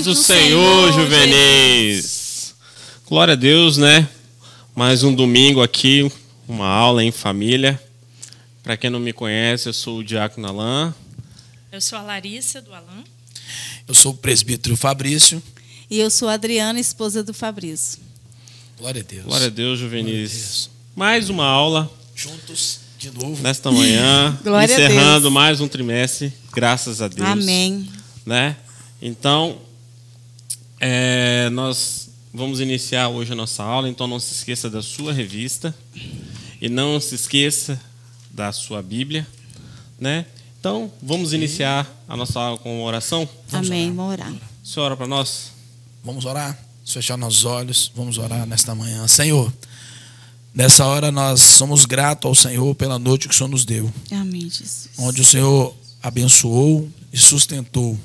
do Senhor, Juvenis. Glória a Deus, né? Mais um domingo aqui, uma aula em família. Para quem não me conhece, eu sou o Diácono Alain. Eu sou a Larissa, do Alain. Eu sou o presbítero Fabrício. E eu sou a Adriana, esposa do Fabrício. Glória a Deus. Glória a Deus, Juvenis. Mais uma aula. Juntos de novo. Nesta manhã. Glória encerrando a Deus. mais um trimestre. Graças a Deus. Amém. Né? Então, nós vamos iniciar hoje a nossa aula. Então, não se esqueça da sua revista. E não se esqueça da sua Bíblia. Né? Então, vamos iniciar a nossa aula com uma oração? Amém, vamos orar. O senhor ora para nós? Vamos orar? Fechar nossos olhos, vamos orar nesta manhã. Senhor, nessa hora nós somos gratos ao Senhor pela noite que o Senhor nos deu. Amém, Jesus. Onde o Senhor abençoou e sustentou.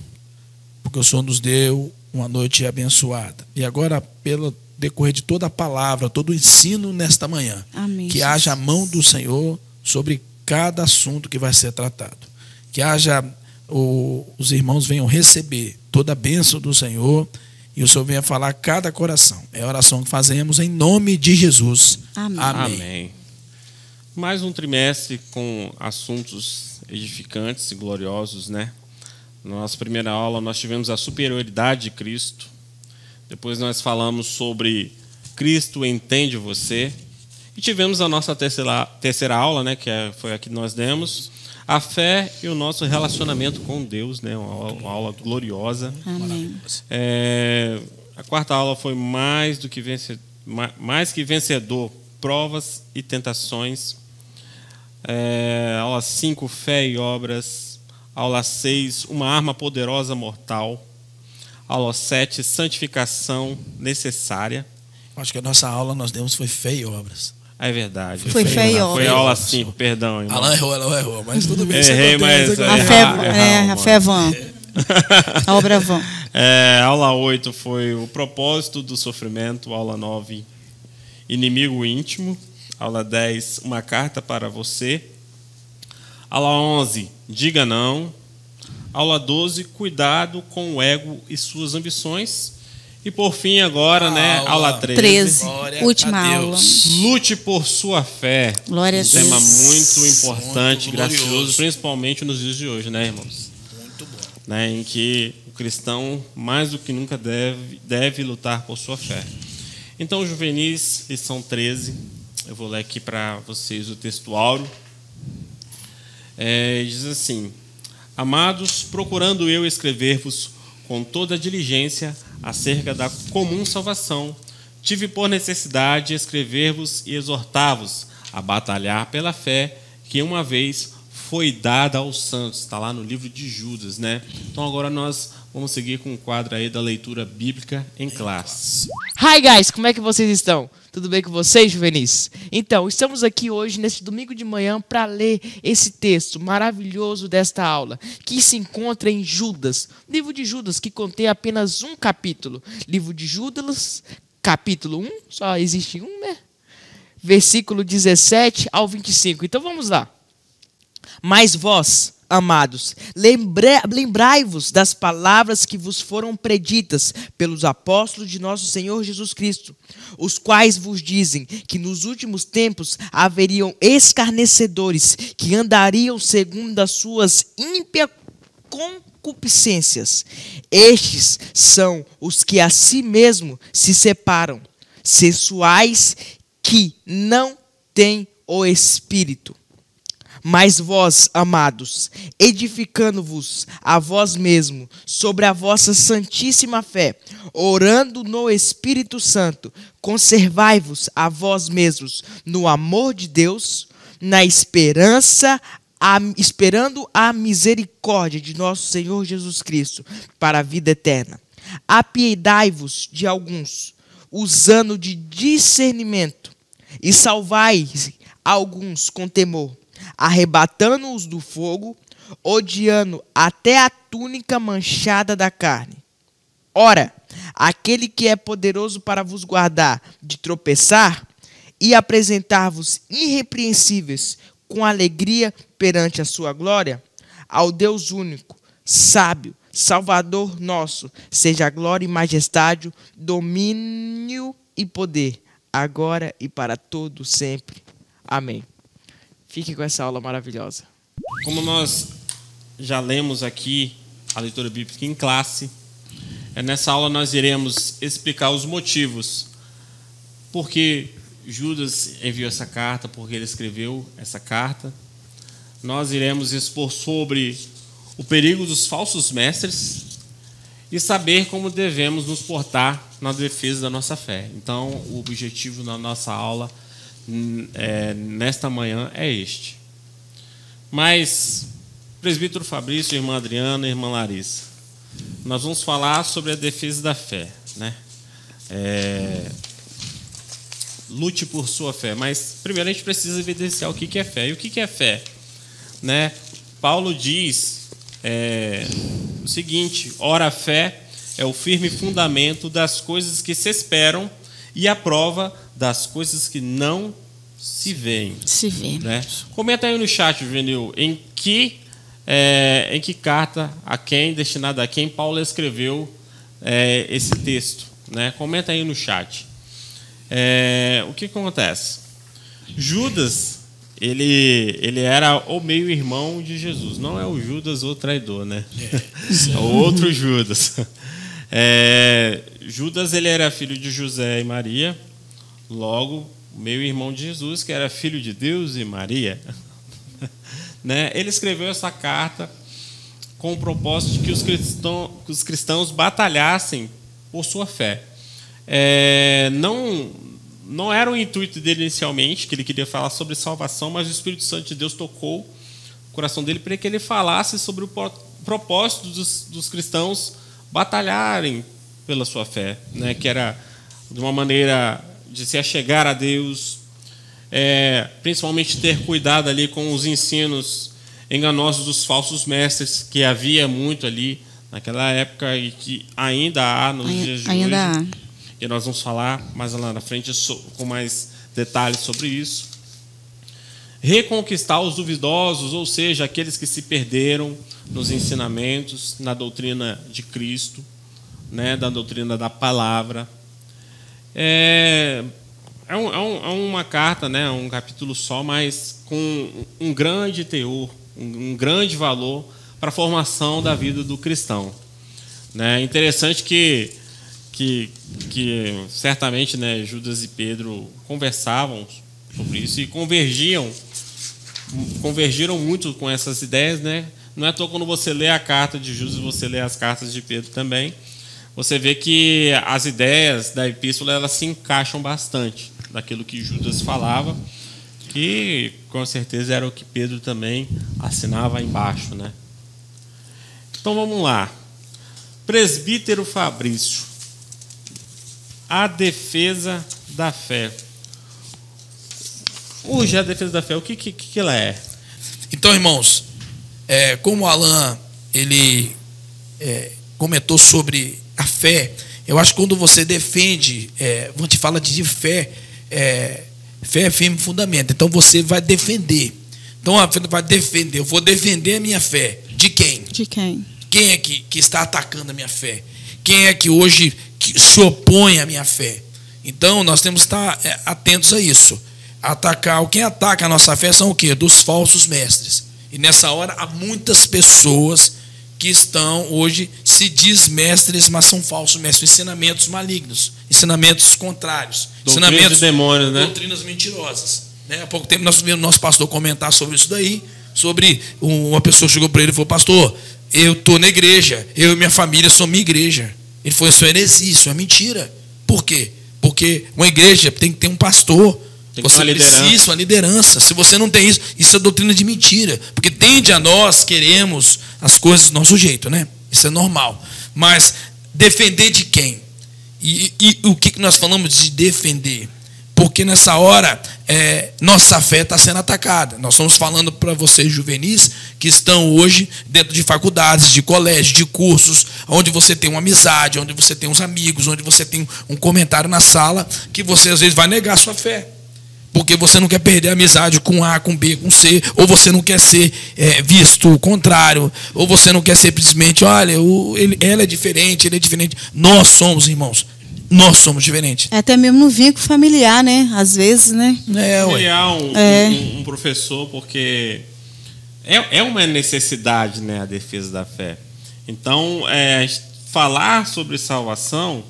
Porque o Senhor nos deu uma noite abençoada. E agora, pelo decorrer de toda a palavra, todo o ensino nesta manhã, Amém, que Jesus. haja a mão do Senhor sobre cada assunto que vai ser tratado. Que haja, os irmãos venham receber toda a bênção do Senhor e o Senhor venha falar a cada coração. É a oração que fazemos em nome de Jesus. Amém. Amém. Amém. Mais um trimestre com assuntos edificantes e gloriosos, né? Na nossa primeira aula nós tivemos a superioridade de Cristo. Depois nós falamos sobre Cristo entende você. E tivemos a nossa terceira aula, né? Foi a que nós demos. A fé e o nosso relacionamento com Deus, né? Uma aula gloriosa. Amém. A quarta aula foi mais que vencedor, provas e tentações. Aula 5, fé e obras. Aula 6, uma arma poderosa mortal. Aula 7, santificação necessária. Acho que a nossa aula nós demos foi fé e obras. É verdade. Foi fé e obras. Foi aula 5, perdão, irmão. Alain errou, mas tudo bem. Errei, mas... A fé é vã. A obra é vã. Aula 8 foi o propósito do sofrimento. Aula 9, inimigo íntimo. Aula 10, uma carta para você. Aula 11, diga não. Aula 12, cuidado com o ego e suas ambições. E por fim agora, aula 13. Última aula. Lute por sua fé. Glória a Deus. Um tema muito importante, Muito gracioso, glorioso. principalmente nos dias de hoje, né, irmãos? Muito bom. Né, em que o cristão, mais do que nunca, deve lutar por sua fé. Então, Juvenis, lição 13, eu vou ler aqui para vocês o texto áureo. Diz assim: Amados, procurando eu escrever-vos com toda a diligência acerca da comum salvação, tive por necessidade escrever-vos e exortar-vos a batalhar pela fé que uma vez foi dada aos santos. Está lá no livro de Judas, né? Então agora nós vamos seguir com o quadro aí da leitura bíblica em classe. Hi guys, como é que vocês estão? Tudo bem com vocês, Juvenis? Então, estamos aqui hoje, nesse domingo de manhã, para ler esse texto maravilhoso desta aula, que se encontra em Judas, livro de Judas, que contém apenas um capítulo. Livro de Judas, capítulo 1, só existe um, né? Versículo 17 ao 25. Então, vamos lá. Mas vós, amados, lembrai-vos das palavras que vos foram preditas pelos apóstolos de nosso Senhor Jesus Cristo, os quais vos dizem que nos últimos tempos haveriam escarnecedores que andariam segundo as suas ímpias concupiscências. Estes são os que a si mesmo se separam, sensuais, que não têm o Espírito. Mas vós, amados, edificando-vos a vós mesmos sobre a vossa santíssima fé, orando no Espírito Santo, conservai-vos a vós mesmos no amor de Deus, na esperando a misericórdia de nosso Senhor Jesus Cristo para a vida eterna. Apiedai-vos de alguns, usando de discernimento, e salvai alguns com temor, arrebatando-os do fogo, odiando até a túnica manchada da carne. Ora, aquele que é poderoso para vos guardar de tropeçar e apresentar-vos irrepreensíveis com alegria perante a sua glória, ao Deus único, sábio, Salvador nosso, seja glória e majestade, domínio e poder, agora e para todo sempre. Amém. Fique com essa aula maravilhosa. Como nós já lemos aqui a leitura bíblica em classe, nessa aula nós iremos explicar os motivos porque Judas enviou essa carta, porque ele escreveu essa carta. Nós iremos expor sobre o perigo dos falsos mestres e saber como devemos nos portar na defesa da nossa fé. Então, o objetivo da nossa aula nesta manhã é este. Mas, presbítero Fabrício, irmã Adriana, irmã Larissa, nós vamos falar sobre a defesa da fé, né? Lute por sua fé, mas primeiro a gente precisa evidenciar o que é fé. E o que é fé? Né? Paulo diz o seguinte: ora, a fé é o firme fundamento das coisas que se esperam e a prova das coisas que não se veem. Se vê. Né? Comenta aí no chat, Juvenil, em que carta, a quem, destinada a quem Paulo escreveu esse texto. Né? Comenta aí no chat. O que acontece? Judas, ele era o meio-irmão de Jesus. Não é o Judas, o traidor, né? É o outro Judas. Judas, ele era filho de José e Maria. Logo, meio-irmão de Jesus, que era filho de Deus e Maria. Né? Ele escreveu essa carta com o propósito de que os cristãos batalhassem por sua fé. Não era o intuito dele inicialmente, que ele queria falar sobre salvação, mas o Espírito Santo de Deus tocou o coração dele para que ele falasse sobre o propósito dos cristãos batalharem pela sua fé, né? Que era de uma maneira de se achegar a Deus, principalmente ter cuidado ali com os ensinos enganosos dos falsos mestres, que havia muito ali naquela época e que ainda há nos dias de hoje. Há. E nós vamos falar mais lá na frente com mais detalhes sobre isso. Reconquistar os duvidosos, ou seja, aqueles que se perderam nos ensinamentos, na doutrina de Cristo, né, da doutrina da palavra. É uma carta, né, um capítulo só, mas com um grande teor, um grande valor para a formação da vida do cristão. É interessante que certamente, né, Judas e Pedro conversavam sobre isso e convergiram muito com essas ideias, né? Não é à toa quando você lê a carta de Judas, você lê as cartas de Pedro também, você vê que as ideias da epístola elas se encaixam bastante daquilo que Judas falava, que com certeza era o que Pedro também assinava embaixo, né? Então vamos lá. Presbítero Fabrício, a defesa da fé. Hoje a defesa da fé, o que ela é? Então, irmãos, como o Alan ele comentou sobre a fé, eu acho que quando você defende, quando te fala de fé, fé é firme fundamento. Então você vai defender. Então vai defender. Eu vou defender a minha fé. De quem? De quem? Quem é que está atacando a minha fé? Quem é que hoje se opõe à minha fé? Então nós temos que estar atentos a isso. Quem ataca a nossa fé são o quê? Dos falsos mestres. E nessa hora há muitas pessoas que estão hoje se diz mestres, mas são falsos mestres, ensinamentos malignos, ensinamentos contrários, ensinamentos de demônios, né? Doutrinas mentirosas. Há pouco tempo nós vimos nosso pastor comentar sobre isso daí, sobre uma pessoa chegou para ele e falou: pastor, eu estou na igreja, eu e minha família somos minha igreja. Ele falou: isso é heresia, isso é mentira. Por quê? Porque uma igreja tem que ter um pastor. Você precisa uma liderança. Se você não tem isso, isso é doutrina de mentira. Porque tende a nós queremos as coisas do nosso jeito, né? Isso é normal. Mas defender de quem? E o que nós falamos de defender? Porque nessa hora nossa fé está sendo atacada. Nós estamos falando para vocês juvenis que estão hoje dentro de faculdades, de colégios, de cursos, onde você tem uma amizade, onde você tem uns amigos, onde você tem um comentário na sala, que você às vezes vai negar a sua fé. Porque você não quer perder a amizade com A, com B, com C, ou você não quer ser visto o contrário, ou você não quer ser simplesmente, olha, ela é diferente, ele é diferente. Nós somos, irmãos, nós somos diferentes. É até mesmo no vínculo familiar, né? Às vezes, né? Criar um professor, porque é uma necessidade, né, a defesa da fé. Então, falar sobre salvação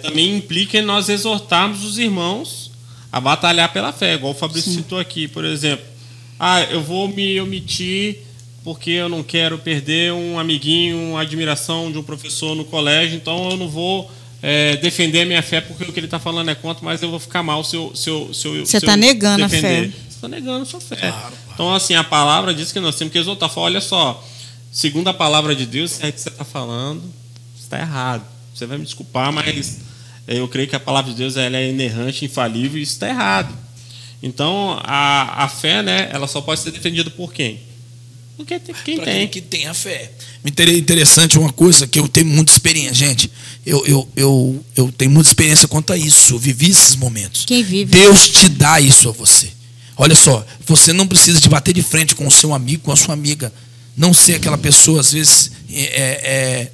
também implica em nós exortarmos os irmãos a batalhar pela fé, igual o Fabrício citou aqui, por exemplo. Eu vou me omitir porque eu não quero perder um amiguinho, uma admiração de um professor no colégio, então eu não vou defender a minha fé porque o que ele está falando é contra, mas eu vou ficar mal se eu Você está negando defender. a fé. Você está negando a sua fé. Claro. Então, assim, a palavra diz que nós temos que exortar. Fala, olha só, segundo a palavra de Deus, é que você está falando, está errado. Você vai me desculpar, mas eu creio que a palavra de Deus ela é inerrante, infalível, e isso está errado. Então, a fé, né, ela só pode ser defendida por quem? Porque quem tem. Que tem a fé. Interessante uma coisa que eu tenho muita experiência, gente. Eu tenho muita experiência quanto a isso. Eu vivi esses momentos. Quem vive? Deus te dá isso a você. Olha só, você não precisa de bater de frente com o seu amigo, com a sua amiga. Não ser aquela pessoa, às vezes.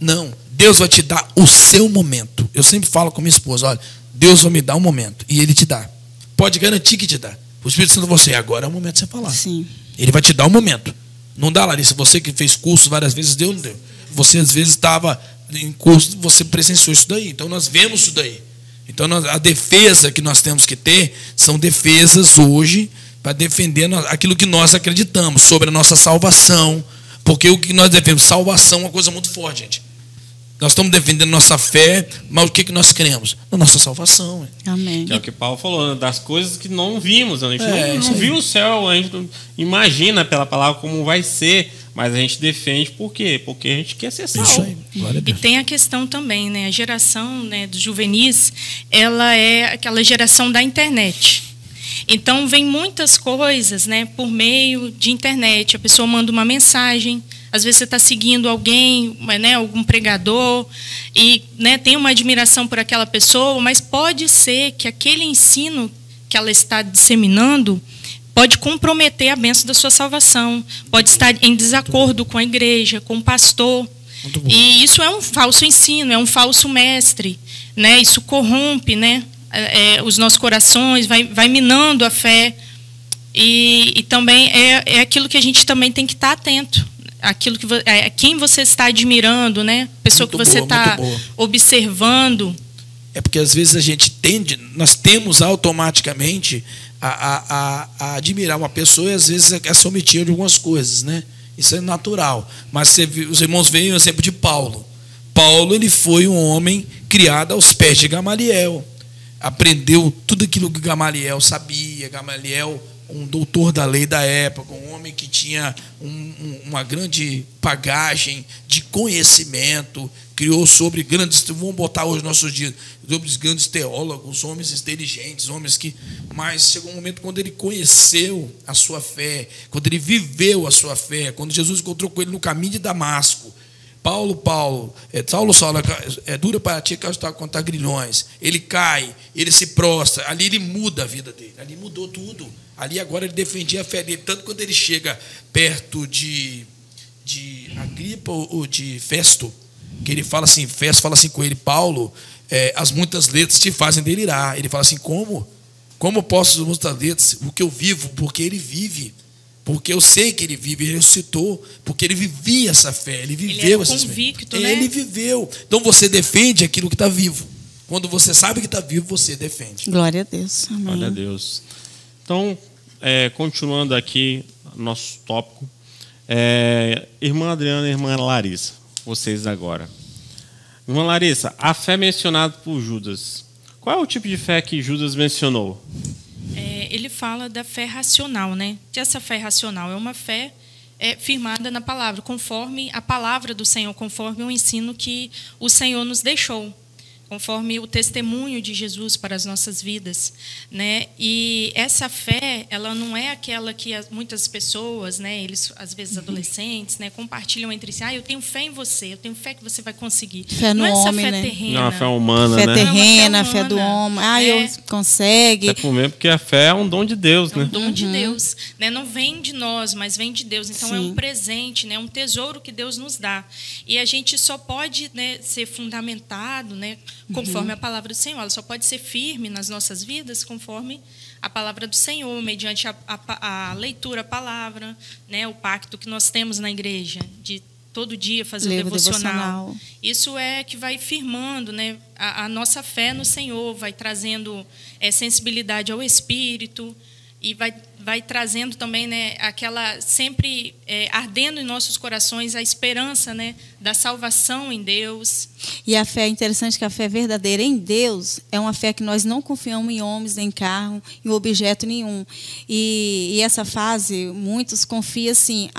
Não. Deus vai te dar o seu momento. Eu sempre falo com minha esposa, olha, Deus vai me dar um momento. E Ele te dá. Pode garantir que te dá. O Espírito Santo você, agora é o momento de você falar. Sim. Ele vai te dar um momento. Não dá, Larissa, você que fez curso várias vezes, deu ou não deu? Você às vezes estava em curso, você presenciou isso daí. Então nós vemos isso daí. Então a defesa que nós temos que ter são defesas hoje para defender aquilo que nós acreditamos sobre a nossa salvação. Porque o que nós defendemos, salvação é uma coisa muito forte, gente. Nós estamos defendendo nossa fé, mas o que nós cremos? Na nossa salvação. Amém. Que é o que Paulo falou, das coisas que não vimos. A gente isso não aí. viu o céu, a gente não imagina pela palavra como vai ser, mas a gente defende por quê? Porque a gente quer ser salvo. Isso aí. Glória a E Deus. tem a questão também, né? A geração, né, dos juvenis, ela é aquela geração da internet. Então, vem muitas coisas, né, por meio de internet. A pessoa manda uma mensagem, às vezes você está seguindo alguém, né, algum pregador, e, né, tem uma admiração por aquela pessoa, mas pode ser que aquele ensino que ela está disseminando pode comprometer a bênção da sua salvação, pode estar em desacordo com a igreja, com o pastor. Muito bom. E isso é um falso ensino, é um falso mestre, né? Isso corrompe, né, os nossos corações, vai minando a fé. E também é aquilo que a gente também tem que estar atento. Aquilo que quem você está admirando, né? Pessoa Muito que você boa, está muito boa. observando. É porque às vezes a gente nós temos automaticamente a admirar uma pessoa e às vezes a se omitir de algumas coisas, né? Isso é natural. Mas os irmãos veem o exemplo de Paulo. Paulo, ele foi um homem criado aos pés de Gamaliel. Aprendeu tudo aquilo que Gamaliel sabia. Gamaliel, um doutor da lei da época, um homem que tinha uma grande bagagem de conhecimento, criou sobre grandes, vamos botar hoje nossos dias, sobre grandes teólogos, homens inteligentes, homens que... Mas chegou um momento quando ele conheceu a sua fé, quando ele viveu a sua fé, quando Jesus encontrou com ele no caminho de Damasco. Saulo, é dura para ti castar contra grilhões. Ele cai, ele se prostra, ali ele muda a vida dele, ali mudou tudo. Ali agora ele defendia a fé dele, tanto quando ele chega perto de Agripa ou de Festo, que ele fala assim, Festo fala assim com ele, Paulo, as muitas letras te fazem delirar. Ele fala assim, como? Como posso as muitas letras? O que eu vivo, porque ele vive. Porque eu sei que ele vive, ele ressuscitou, porque ele vivia essa fé, ele viveu essa fé. Convicto, né? Ele viveu. Então você defende aquilo que está vivo. Quando você sabe que está vivo, você defende. Glória a Deus. Amém. Glória a Deus. Então, continuando aqui nosso tópico, irmã Adriana e irmã Larissa, vocês agora. Irmã Larissa, a fé mencionada por Judas, qual é o tipo de fé que Judas mencionou? Ele fala da fé racional, né? Que essa fé racional é uma fé firmada na palavra, conforme a palavra do Senhor, conforme o ensino que o Senhor nos deixou. conforme o testemunho de Jesus para as nossas vidas, né? E essa fé, ela não é aquela que muitas pessoas, né, eles às vezes adolescentes, né, compartilham entre si. Eu tenho fé em você, eu tenho fé que você vai conseguir. Fé no não é essa homem, fé né? terrena. Não, a fé humana, Fé né? terrena, Não, fé do homem. É. Eu consegue. Até por mesmo porque a fé é um dom de Deus, É um né? dom de Deus, né? Não vem de nós, mas vem de Deus. Então é um Sim. presente, né? Um tesouro que Deus nos dá. E a gente só pode, né, ser fundamentado, né, conforme a palavra do Senhor. Ela só pode ser firme nas nossas vidas conforme a palavra do Senhor, mediante a leitura, a palavra, né, o pacto que nós temos na igreja de todo dia fazer Ler o o devocional. devocional. Isso é que vai firmando, né, a nossa fé no Senhor, vai trazendo sensibilidade ao Espírito e vai trazendo também, né, aquela sempre ardendo em nossos corações a esperança, né, da salvação em Deus. E a fé é interessante, que a fé verdadeira em Deus é uma fé que nós não confiamos em homens, nem em carro, em objeto nenhum. E essa fase, muitos confiam assim,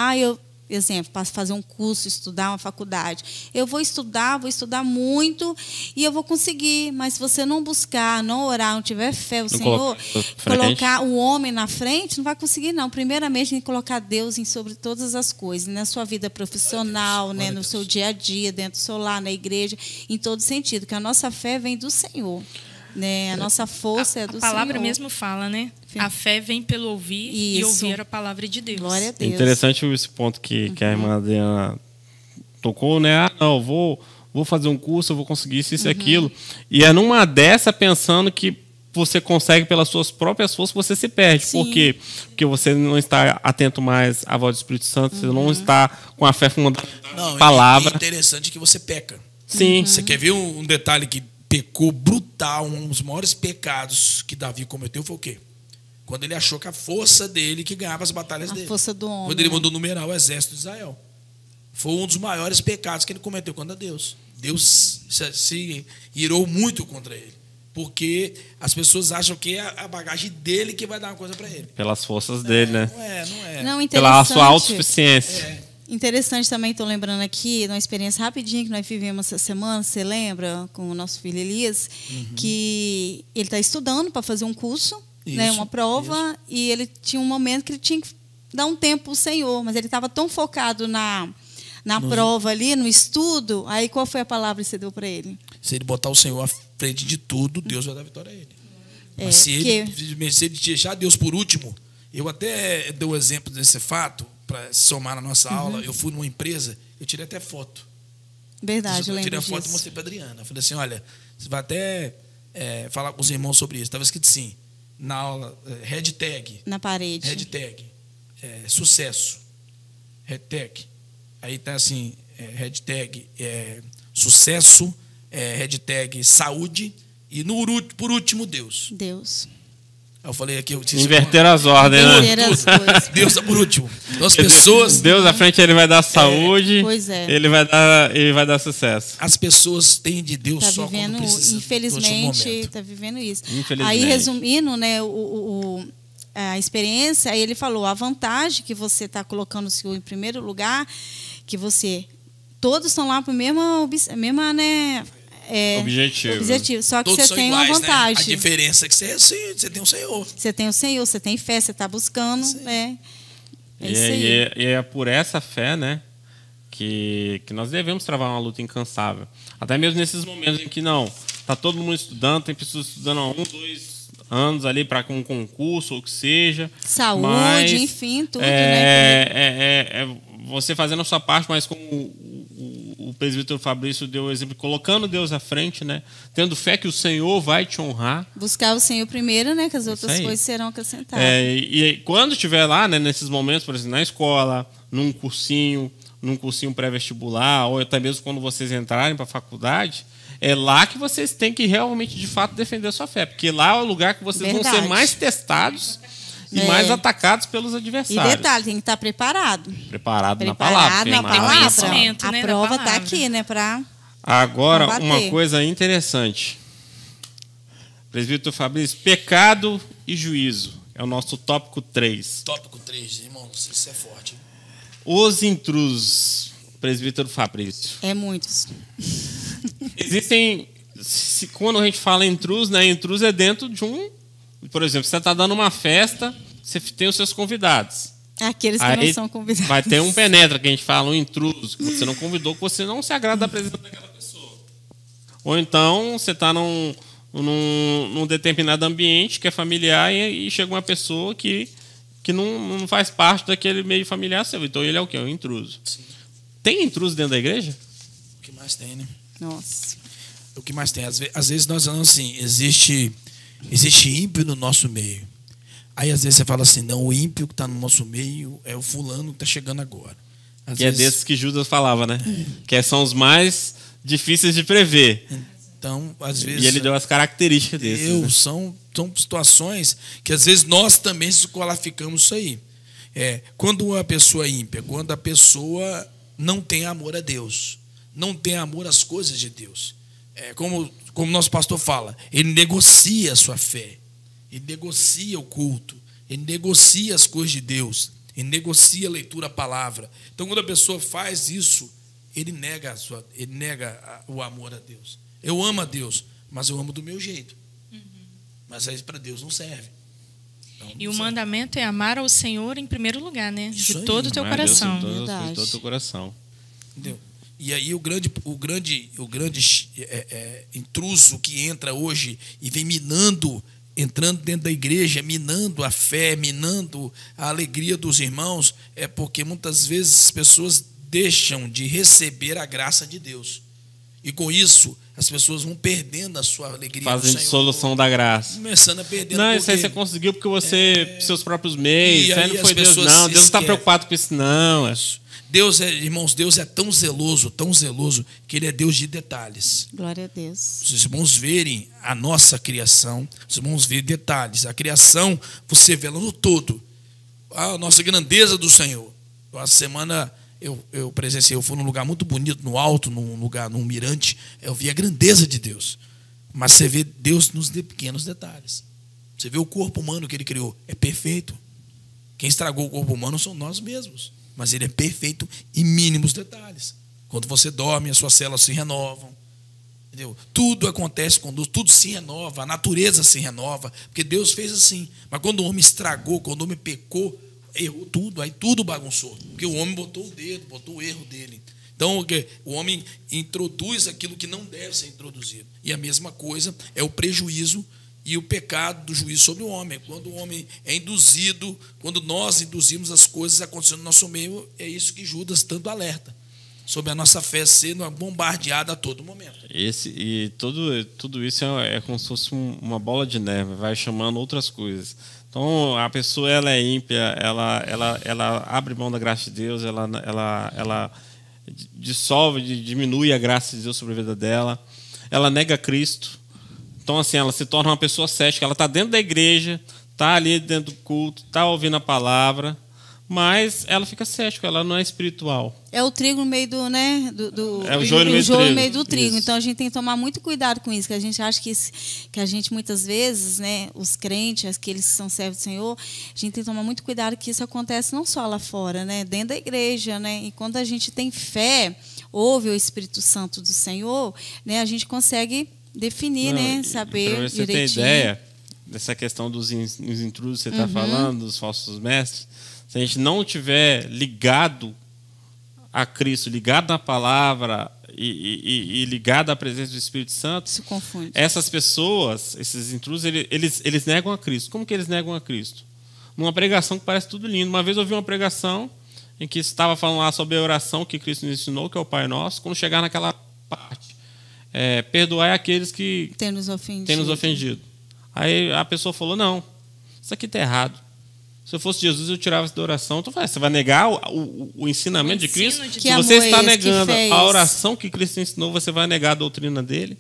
exemplo, para fazer um curso, estudar uma faculdade. Eu vou estudar muito e eu vou conseguir, mas se você não buscar, não orar, não tiver fé, o Senhor, colocar o homem na frente, não vai conseguir, não. Primeiramente, tem que colocar Deus em sobre todas as coisas, na sua vida profissional, né, no seu dia a dia, dentro do seu lar, na igreja, em todo sentido, que a nossa fé vem do Senhor. Né? A nossa força é do Senhor. A palavra mesmo fala, né? A fé vem pelo ouvir e ouvir a palavra de Deus. Glória a É Deus. interessante esse ponto que a irmã Adriana tocou, né? Não, vou fazer um curso, eu vou conseguir isso e aquilo. E é numa dessa, pensando que você consegue pelas suas próprias forças, você se perde. Sim. Por quê? Porque você não está atento mais à voz do Espírito Santo, você não está com a fé fundamentada na palavra. É interessante que você peca. Sim. Você quer ver um detalhe que pecou brutal, um dos maiores pecados que Davi cometeu foi o quê? Quando ele achou que a força dele que ganhava as batalhas dele. A força do homem. Quando ele mandou numerar o exército de Israel. Foi um dos maiores pecados que ele cometeu contra Deus. Deus se irou muito contra ele. Porque as pessoas acham que é a bagagem dele que vai dar uma coisa para ele. Pelas forças dele, né? Não é. Não, Pela sua autossuficiência. Interessante também, estou lembrando aqui, uma experiência rapidinha que nós vivemos essa semana, você lembra, com o nosso filho Elias, que ele está estudando para fazer um curso, né, uma prova, e ele tinha um momento que ele tinha que dar um tempo para o Senhor, mas ele estava tão focado na prova ali, no estudo, aí qual foi a palavra que você deu para ele? Se ele botar o Senhor à frente de tudo, Deus vai dar vitória a ele. Mas se ele deixar Deus por último, eu até dou o exemplo desse fato, para somar na nossa aula, eu fui numa empresa, eu tirei até foto. Verdade, eu lembro tirei a disso. foto e mostrei para a Adriana. Eu falei assim, olha, você vai até falar com os irmãos sobre isso. Estava escrito assim, na aula, hashtag. Na parede. Hashtag, sucesso. Hashtag. Aí está assim, hashtag sucesso, hashtag saúde e por último, Deus. Deus. Eu falei aqui, Inverter as ordens, né? Inverter as coisas. Deus está por último. Então as pessoas. Deus à frente, ele vai dar saúde. Pois é. Ele vai dar sucesso. As pessoas têm de Deus Tá só vivendo, quando precisa. infelizmente, está vivendo isso. Infelizmente. Aí, resumindo, né, a experiência, aí ele falou, a vantagem que você está colocando o Senhor em primeiro lugar, que todos estão lá para o mesma, né, objetivo. Só que todos você tem iguais, uma vantagem. Né? A diferença é que você tem o Senhor. Você tem o Senhor, você tem fé, você está buscando. É isso aí. E é por essa fé, né, que nós devemos travar uma luta incansável. Até mesmo nesses momentos em que está todo mundo estudando, tem pessoas estudando há 1, 2 anos ali para um concurso ou o que seja. Saúde, mas, enfim, tudo, né? Você fazendo a sua parte, mas como o presbítero Fabrício deu o exemplo, colocando Deus à frente, né? Tendo fé que o Senhor vai te honrar. Buscar o Senhor primeiro, né? Que as outras coisas serão acrescentadas. E quando estiver lá, né, nesses momentos, por exemplo, na escola, num cursinho pré-vestibular, ou até mesmo quando vocês entrarem para a faculdade, é lá que vocês têm que realmente, de fato, defender a sua fé. Porque lá é o lugar que vocês vão ser mais testados e mais atacados pelos adversários. E detalhe, tem que estar preparado. Preparado na palavra. A prova está aqui, né? Agora, uma coisa interessante. Presbítero Fabrício, pecado e juízo. É o nosso tópico 3. Tópico 3, irmãos, isso é forte. Os intrusos, presbítero Fabrício. Muitos. Existem quando a gente fala intruso, né? Intruso é dentro de um... Por exemplo, você está dando uma festa, você tem os seus convidados. Aqueles que Aí não são convidados. vai ter um penetra, que a gente fala, um intruso, que você não convidou, que você não se agrada da presença daquela pessoa. Ou então, você está num determinado ambiente que é familiar e chega uma pessoa que não faz parte daquele meio familiar seu. Então, ele é o quê? Um intruso. Sim. Tem intruso dentro da igreja? O que mais tem, né? Nossa. O que mais tem? Às vezes nós falamos assim, existe ímpio no nosso meio. Aí às vezes você fala assim, não, o ímpio que está no nosso meio é o fulano que está chegando agora. Que é desses que Judas falava, né? Que são os mais difíceis de prever. Então, às vezes... E ele deu as características desses. Né? São situações que às vezes nós também se qualificamos isso aí. Quando uma pessoa é ímpia, quando a pessoa não tem amor a Deus, não tem amor às coisas de Deus. Como nosso pastor fala, ele negocia a sua fé, ele negocia o culto, ele negocia as coisas de Deus, ele negocia a leitura da palavra. Então, quando a pessoa faz isso, ele nega o amor a Deus. Eu amo a Deus, mas eu amo do meu jeito. Mas aí para Deus não serve. Então, E o mandamento é amar ao Senhor em primeiro lugar, né? Isso De aí. todo o teu Amar a Deus coração. de todo Verdade. o teu coração. entendeu? E aí o grande intruso que entra hoje e vem entrando dentro da igreja, minando a fé, minando a alegria dos irmãos, é porque muitas vezes as pessoas deixam de receber a graça de Deus. E com isso, as pessoas vão perdendo a sua alegria Fazem do Senhor. dissolução da graça. Começando a perder. Não, isso aí você conseguiu porque você, seus próprios meios, E isso aí aí não as foi Deus, pessoas não. se Deus não está esquecem. preocupado com isso, não. Irmãos, Deus é tão zeloso, que Ele é Deus de detalhes. Glória a Deus. Os irmãos verem a nossa criação, os irmãos verem detalhes. A criação, você vê ela no todo. A nossa grandeza do Senhor. A semana eu presenciei, eu fui num lugar muito bonito, no alto, num mirante. Eu vi a grandeza de Deus. Mas você vê Deus nos pequenos detalhes. Você vê o corpo humano que Ele criou. É perfeito. Quem estragou o corpo humano são nós mesmos. Mas Ele é perfeito em mínimos detalhes. Quando você dorme, as suas células se renovam. Entendeu? Tudo acontece quando tudo se renova, a natureza se renova, porque Deus fez assim. Mas quando o homem estragou, quando o homem pecou, errou tudo, aí tudo bagunçou. Porque o homem botou o dedo, botou o erro dele. Então, o homem introduz aquilo que não deve ser introduzido. E a mesma coisa é o prejuízo e o pecado do juízo sobre o homem. Quando o homem é induzido, quando nós induzimos as coisas acontecendo no nosso meio, é isso que Judas tanto alerta. Sobre a nossa fé sendo bombardeada a todo momento. Tudo isso é como se fosse uma bola de neve, vai chamando outras coisas. Então, a pessoa ela é ímpia, ela abre mão da graça de Deus, ela dissolve, diminui a graça de Deus sobre a vida dela, ela nega Cristo. Então, assim, ela se torna uma pessoa cética. Ela está dentro da igreja, está ali dentro do culto, está ouvindo a palavra, mas ela fica cética, ela não é espiritual. É o trigo no meio do, né? É o joio no meio do trigo. Trigo. Então a gente tem que tomar muito cuidado com isso, que a gente acha que a gente muitas vezes, né, os crentes, aqueles que são servos do Senhor, a gente tem que tomar muito cuidado que isso acontece não só lá fora, né, dentro da igreja, né? E quando a gente tem fé, ouve o Espírito Santo do Senhor, né, a gente consegue definir, né, saber para você direitinho. ter ideia dessa questão dos intrusos que você está falando, dos falsos mestres, se a gente não tiver ligado a Cristo, ligado na palavra e ligado à presença do Espírito Santo, Se confunde. essas pessoas, esses intrusos, eles negam a Cristo. Como que eles negam a Cristo? Numa pregação que parece tudo lindo. Uma vez eu ouvi uma pregação em que estava falando lá sobre a oração que Cristo nos ensinou, que é o Pai Nosso. Quando chegar naquela parte, perdoai aqueles que Tem nos ofendido. Aí a pessoa falou, não, isso aqui está errado. Se eu fosse Jesus, eu tirava isso da oração. Então, você vai negar o ensinamento de Cristo? Se você está negando a oração que Cristo ensinou, você vai negar a doutrina dele.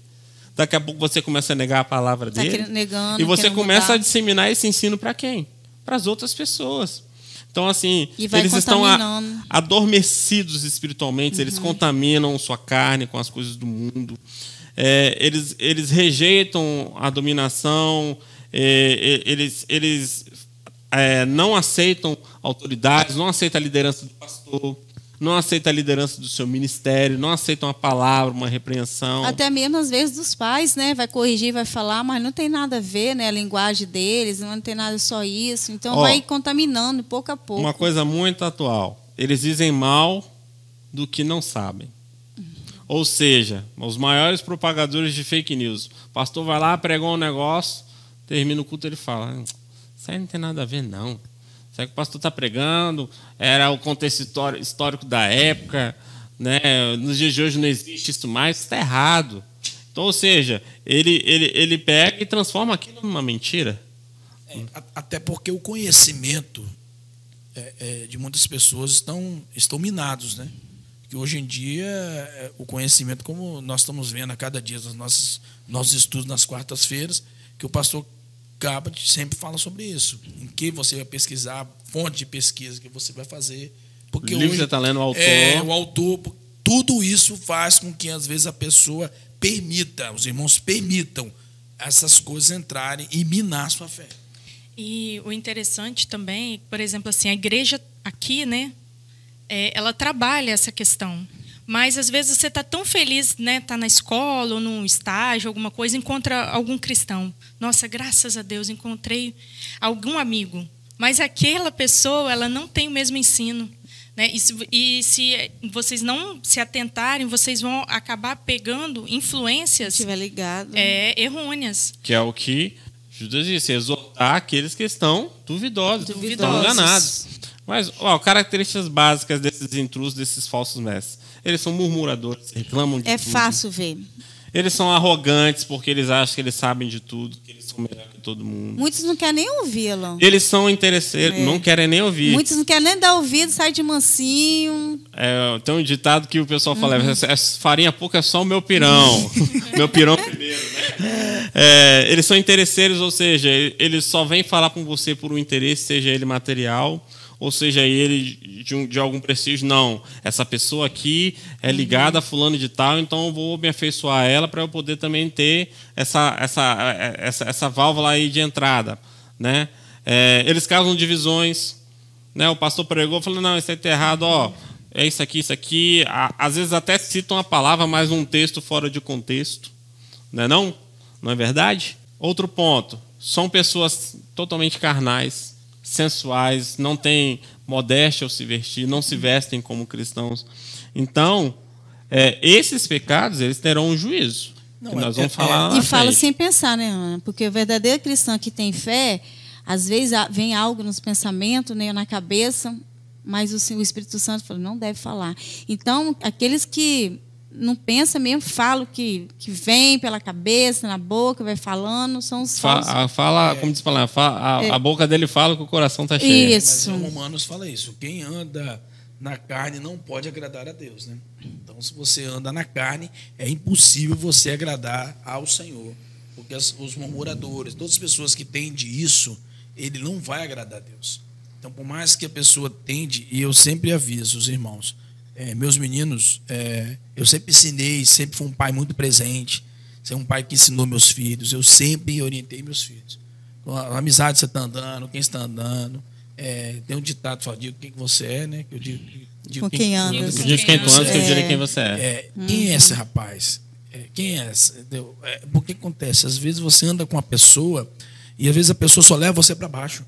Daqui a pouco você começa a negar a palavra dele. Negando, e você começa mudar. a disseminar esse ensino para quem? Para as outras pessoas. Então, assim, E vai eles estão contaminando. adormecidos espiritualmente, eles contaminam sua carne com as coisas do mundo. Eles rejeitam a dominação, eles não aceitam autoridades, não aceitam a liderança do pastor. não aceitam a liderança do seu ministério, não aceitam uma palavra, uma repreensão. Até mesmo às vezes dos pais, né? Vai corrigir, vai falar, mas não tem nada a ver, né? A linguagem deles, não tem nada só isso. Então vai contaminando pouco a pouco. Uma coisa muito atual. Eles dizem mal do que não sabem. Ou seja, os maiores propagadores de fake news. O pastor vai lá, pregou um negócio, termina o culto, ele fala: isso aí não tem nada a ver, não. Isso aí que o pastor está pregando era o contexto histórico da época, né? Nos dias de hoje não existe isso mais, isso está errado. Então, ou seja, ele pega e transforma aquilo numa mentira. Até porque o conhecimento de muitas pessoas estão minados, né? Que hoje em dia o conhecimento, como nós estamos vendo a cada dia nos nossos estudos nas quartas-feiras, que o pastor Cabot sempre fala sobre isso. Em que você vai pesquisar, fonte de pesquisa que você vai fazer. Porque o livro hoje, você está lendo o autor. O autor. Tudo isso faz com que, às vezes, a pessoa permita, os irmãos permitam essas coisas entrarem e minar a sua fé. E o interessante também, por exemplo, assim, a igreja aqui, né? Ela trabalha essa questão. Mas, às vezes, você está tão feliz, né? Tá na escola ou num estágio, alguma coisa, encontra algum cristão. Nossa, graças a Deus, encontrei algum amigo. Mas aquela pessoa, ela não tem o mesmo ensino. Né? E se vocês não se atentarem, vocês vão acabar pegando influências Se estiver ligado. Errôneas. Que é o que Judas disse, exortar aqueles que estão duvidosos. Estão enganados. Mas, características básicas desses intrusos, desses falsos mestres. Eles são murmuradores, reclamam de tudo. É fácil ver. Eles são arrogantes porque eles acham que eles sabem de tudo, que eles são melhor que todo mundo. Muitos não querem nem ouvi-lo. Eles são interesseiros, não querem nem ouvir. Muitos não querem nem dar ouvido, sai de mansinho. Tem um ditado que o pessoal fala, farinha pouca é só o meu pirão. Meu pirão primeiro, né? Eles são interesseiros, ou seja, eles só vêm falar com você por um interesse, seja ele material, ou seja ele de algum prestígio. Não, essa pessoa aqui é ligada a fulano de tal, então eu vou me afeiçoar a ela para eu poder também ter essa válvula aí de entrada, né? Eles causam divisões, né? O pastor pregou, falou, não, isso aí está errado, é isso aqui. Às vezes até citam a palavra, mas um texto fora de contexto, não é não? Não é verdade? Outro ponto, são pessoas totalmente carnais, sensuais, não têm modéstia ao se vestir, não se vestem como cristãos. Então, esses pecados, eles terão um juízo. Que nós vamos falar E fala sem pensar, né, Ana? Porque o verdadeiro cristão que tem fé, às vezes vem algo nos pensamentos, né, na cabeça, mas o Espírito Santo fala, não deve falar. Então, aqueles que não pensam mesmo, falam que vem pela cabeça, na boca, vai falando, são os falsos. Como diz a boca dele fala que o coração está cheio. Isso. Mas o Romanos fala isso. Quem anda na carne não pode agradar a Deus, né? Então, se você anda na carne, é impossível você agradar ao Senhor. Porque os murmuradores, todas as pessoas que tendem isso, ele não vai agradar a Deus. Então, por mais que a pessoa tende, e eu sempre aviso os irmãos, meus meninos, eu sempre ensinei, sempre fui um pai muito presente, ser um pai que ensinou meus filhos, eu sempre orientei meus filhos. A amizade você está andando, quem está andando. Tem um ditado que fala, digo quem você é, né? Que eu digo com quem anda. Eu digo quem tu andas, que eu direi quem você é. Quem é esse rapaz? Quem é esse? Porque acontece, às vezes você anda com uma pessoa e às vezes a pessoa só leva você para baixo.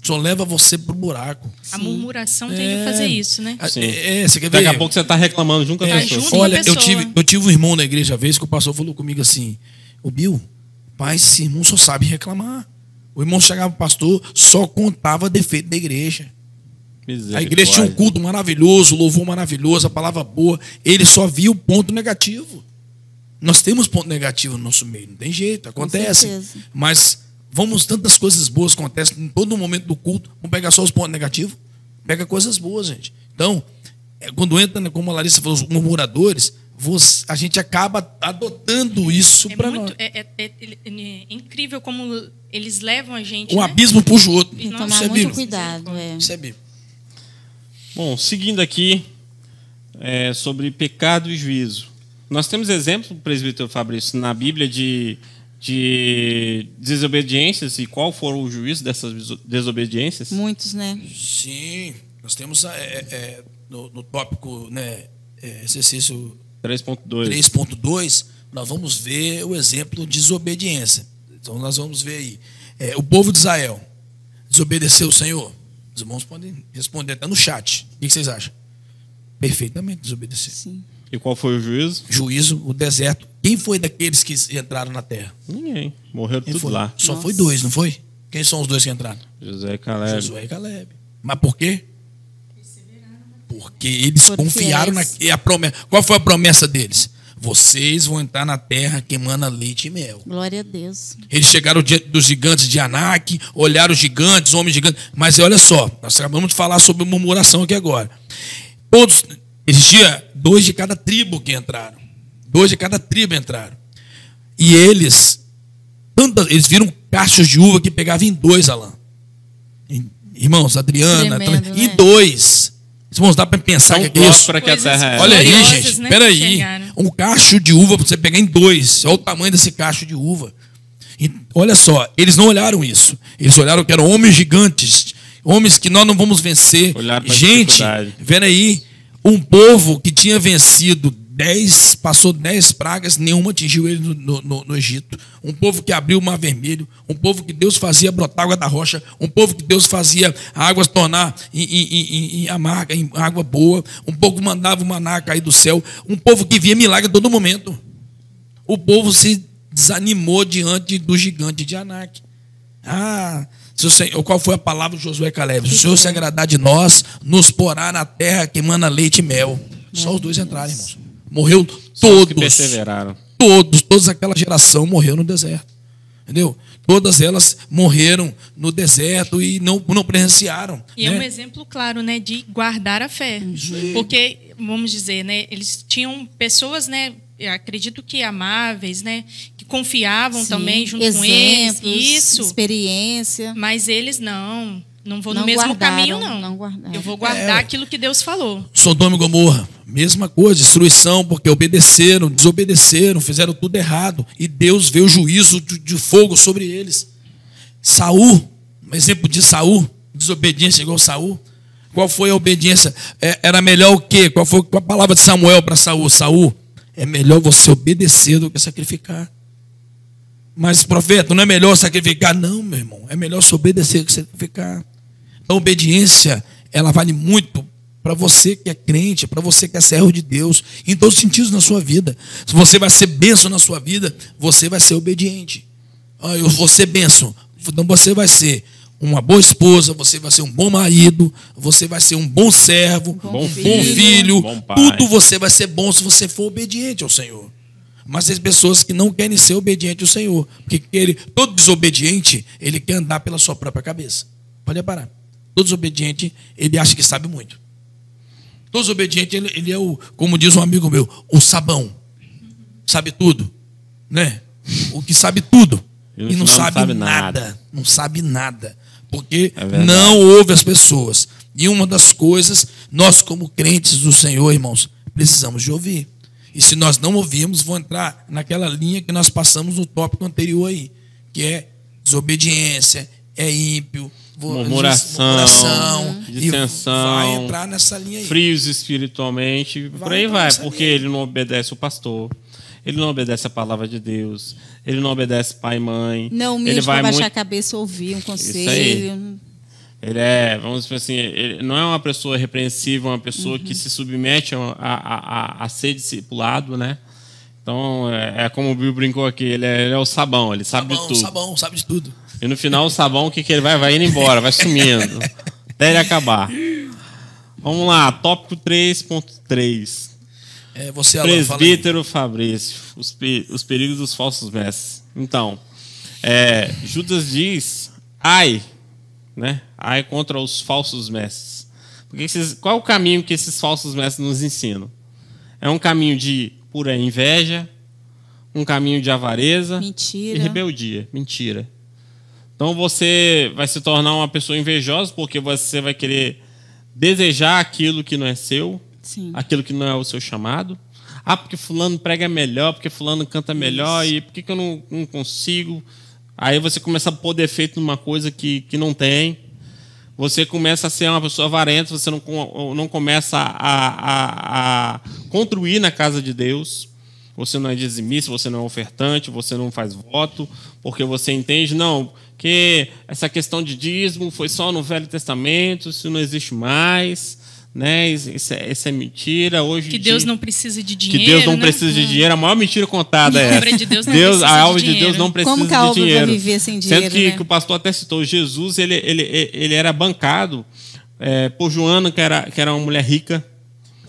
Só leva você pro buraco. A murmuração tem que fazer isso, né? Você quer ver? Daqui a pouco você está reclamando junto com a pessoa. Olha, eu tive um irmão na igreja uma vez que o pastor falou comigo assim, ô Bill, pai, esse irmão só sabe reclamar. O irmão chegava pro pastor, só contava defeito da igreja. A igreja tinha um culto maravilhoso, louvor maravilhoso, a palavra boa. Ele só via o ponto negativo. Nós temos ponto negativo no nosso meio, não tem jeito, acontece. Mas tantas coisas boas acontecem em todo momento do culto. Vamos pegar só os pontos negativos? Pega coisas boas, gente. Então, quando entra, como a Larissa falou, os murmuradores, a gente acaba adotando isso para nós. É incrível como eles levam a gente. Um abismo puxa o outro. Tem que tomar muito cuidado. Isso é Bíblia. Bom, seguindo aqui, sobre pecado e juízo. Nós temos exemplo, presbítero Fabrício, na Bíblia de desobediências, e qual foram o juízo dessas desobediências? Muitos, né? Sim, nós temos no tópico, né, exercício 3.2. 3.2, nós vamos ver o exemplo de desobediência. Então, nós vamos ver aí. O povo de Israel desobedeceu o Senhor? Os irmãos podem responder até no chat. O que vocês acham? Perfeitamente desobedeceu. Sim. E qual foi o juízo? Juízo, o deserto. Quem foi daqueles que entraram na terra? Ninguém. Morreram Quem tudo foi? lá. Só Nossa. foi 2, não foi? Quem são os 2 que entraram? Josué e Caleb. Josué e Caleb. Mas por quê? Porque eles Foram confiaram na fiéis. a promessa. Qual foi a promessa deles? Vocês vão entrar na terra que emana leite e mel. Glória a Deus. Eles chegaram diante dos gigantes de Anak, olharam os gigantes, homens gigantes. Mas olha só, nós acabamos de falar sobre murmuração aqui agora. Todos, existia 2 de cada tribo que entraram. 2 de cada tribo entraram. E eles viram cachos de uva que pegavam em 2, Alain. Irmãos, Adriana, Tremendo, em né? 2. Irmãos, dá para pensar Tão que é isso? próspera que a Coisas terra é. Olha aí, gloriosas, gente. né, Espera que aí. chegaram. Um cacho de uva para você pegar em 2. Olha o tamanho desse cacho de uva. E, olha só, eles não olharam isso. Eles olharam que eram homens gigantes. Homens que nós não vamos vencer. Olharam pra Gente, dificuldade. vendo aí, um povo que tinha vencido 10, passou 10 pragas, nenhuma atingiu ele no Egito. Um povo que abriu o Mar Vermelho. Um povo que Deus fazia brotar água da rocha. Um povo que Deus fazia a água se tornar em amarga, em água boa. Um povo que mandava o maná cair do céu. Um povo que via milagre a todo momento. O povo se desanimou diante do gigante de Anak. Se o Senhor, qual foi a palavra de Josué e Caleb? Se o Senhor se agradar de nós, nos porá na terra que emana leite e mel. Só os 2 entraram, irmãos. Morreu Só os que todos. perseveraram. Toda aquela geração morreu no deserto. Entendeu? Todas elas morreram no deserto e não presenciaram. E é né? um exemplo claro, né, de guardar a fé. Porque, vamos dizer, né, eles tinham pessoas, né, eu acredito que amáveis, né, que confiavam Sim, também junto com eles. exemplos, Isso. experiência. Mas eles não vão no Não mesmo guardaram, caminho, não. não guardaram. Eu vou guardar aquilo que Deus falou. Sodoma e Gomorra, mesma coisa, destruição, porque obedeceram, desobedeceram, fizeram tudo errado. E Deus veio o juízo de fogo sobre eles. Saul, um exemplo de Saul, desobediência igual Saul. Qual foi a obediência? Era melhor o quê? Qual foi a palavra de Samuel para Saul? Saul, é melhor você obedecer do que sacrificar. Mas, profeta, não é melhor sacrificar? Não, meu irmão, é melhor se obedecer do que sacrificar. A obediência, ela vale muito para você que é crente, para você que é servo de Deus, em todos os sentidos na sua vida. Se você vai ser bênção na sua vida, você vai ser obediente. Eu vou ser bênção. Então você vai ser uma boa esposa, você vai ser um bom marido, você vai ser um bom servo, Bom filho. bom pai. Tudo você vai ser bom se você for obediente ao Senhor. Mas tem pessoas que não querem ser obedientes ao Senhor. Porque todo desobediente, ele quer andar pela sua própria cabeça. Pode reparar. Todo desobediente, ele acha que sabe muito. Todo desobediente, ele é como diz um amigo meu, o sabão. Sabe tudo. Né? O que sabe tudo. E não sabe nada. Não sabe nada. Porque não ouve as pessoas. E uma das coisas, nós como crentes do Senhor, irmãos, precisamos de ouvir. E se nós não ouvirmos, vão entrar naquela linha que nós passamos no tópico anterior aí, que é desobediência, é ímpio, murmuração, dissensão, vai entrar nessa linha aí. Frios espiritualmente, por aí vai, porque ele não obedece o pastor, ele não obedece a palavra de Deus, ele não obedece pai e mãe. Não ele humilde vai para baixar muito... a cabeça, ouvir um Isso aí. conselho. Ele é, vamos dizer assim, ele não é uma pessoa repreensível, uma pessoa que se submete a ser discipulado, né? Então, é como o Bill brincou aqui, ele é o sabão, ele sabe de tudo. Sabão, sabe de tudo. E no final o sabão, o que ele vai? Vai indo embora, vai sumindo, até ele acabar. Vamos lá, tópico 3.3. Você, Alan, Presbítero Fabrício, os perigos dos falsos mestres. Então, Judas diz, né? Ai contra os falsos mestres. Porque qual é o caminho que esses falsos mestres nos ensinam? É um caminho de pura inveja, um caminho de avareza Mentira. e rebeldia. Mentira. Então você vai se tornar uma pessoa invejosa porque você vai querer desejar aquilo que não é seu, Sim. aquilo que não é o seu chamado. Porque fulano prega melhor, porque fulano canta melhor, e por que eu não consigo? Aí você começa a pôr defeito numa coisa que não tem. você começa a ser uma pessoa avarenta, você não começa a contribuir na casa de Deus, você não é dizimista, você não é ofertante, você não faz voto, porque você entende, não, que essa questão de dízimo foi só no Velho Testamento, isso não existe mais, né? Isso é mentira. Hoje que Deus não precisa de dinheiro. Que Deus não precisa de dinheiro. A maior mentira contada é essa. De Deus não precisa de a obra de dinheiro. Deus não precisa Como que a de obra dinheiro. vai viver sem dinheiro, Sendo que, né? que o pastor até citou, Jesus ele era bancado por Joana, que era uma mulher rica.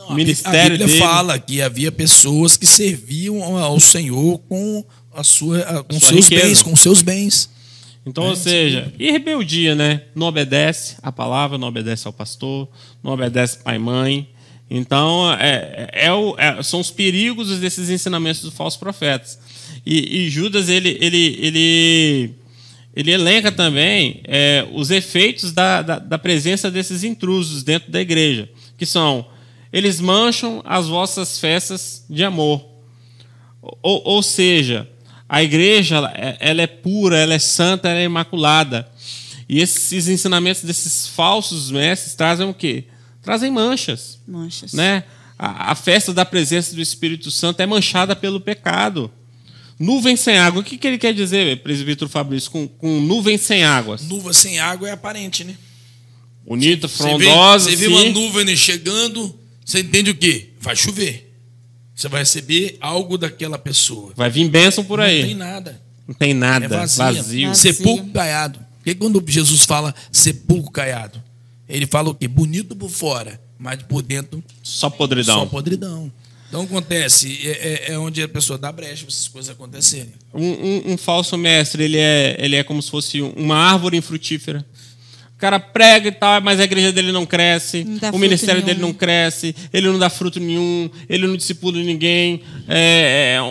O ministério a Bíblia dele fala que havia pessoas que serviam ao Senhor com sua seus riqueza. bens, com seus bens. Então, ou seja, e rebeldia, né? Não obedece à palavra, não obedece ao pastor, não obedece pai e mãe. Então, são os perigos desses ensinamentos dos falsos profetas. E Judas, ele elenca também os efeitos da presença desses intrusos dentro da igreja, que são, eles mancham as vossas festas de amor. Ou seja, a igreja ela é pura, ela é santa, ela é imaculada. E esses ensinamentos desses falsos mestres trazem o quê? Trazem manchas. Manchas. Né? A festa da presença do Espírito Santo é manchada pelo pecado. Nuvem sem água. O que ele quer dizer, presbítero Fabrício, com nuvem sem águas? Nuvem sem água é aparente, né? Bonita, frondosa. Você vê uma nuvem chegando, você entende o quê? Vai chover. Você vai receber algo daquela pessoa. Vai vir bênção por aí. Não tem nada. Não tem nada. É vazio. Vazio. Sepulcro caiado. Porque quando Jesus fala sepulcro caiado, ele fala o quê? Bonito por fora, mas por dentro só podridão. Só podridão. Então acontece, é onde a pessoa dá brecha para essas coisas acontecerem. Um falso mestre, ele é como se fosse uma árvore infrutífera. O cara prega e tal, mas a igreja dele não cresce, o ministério dele não cresce, ele não dá fruto nenhum, ele não discipula ninguém.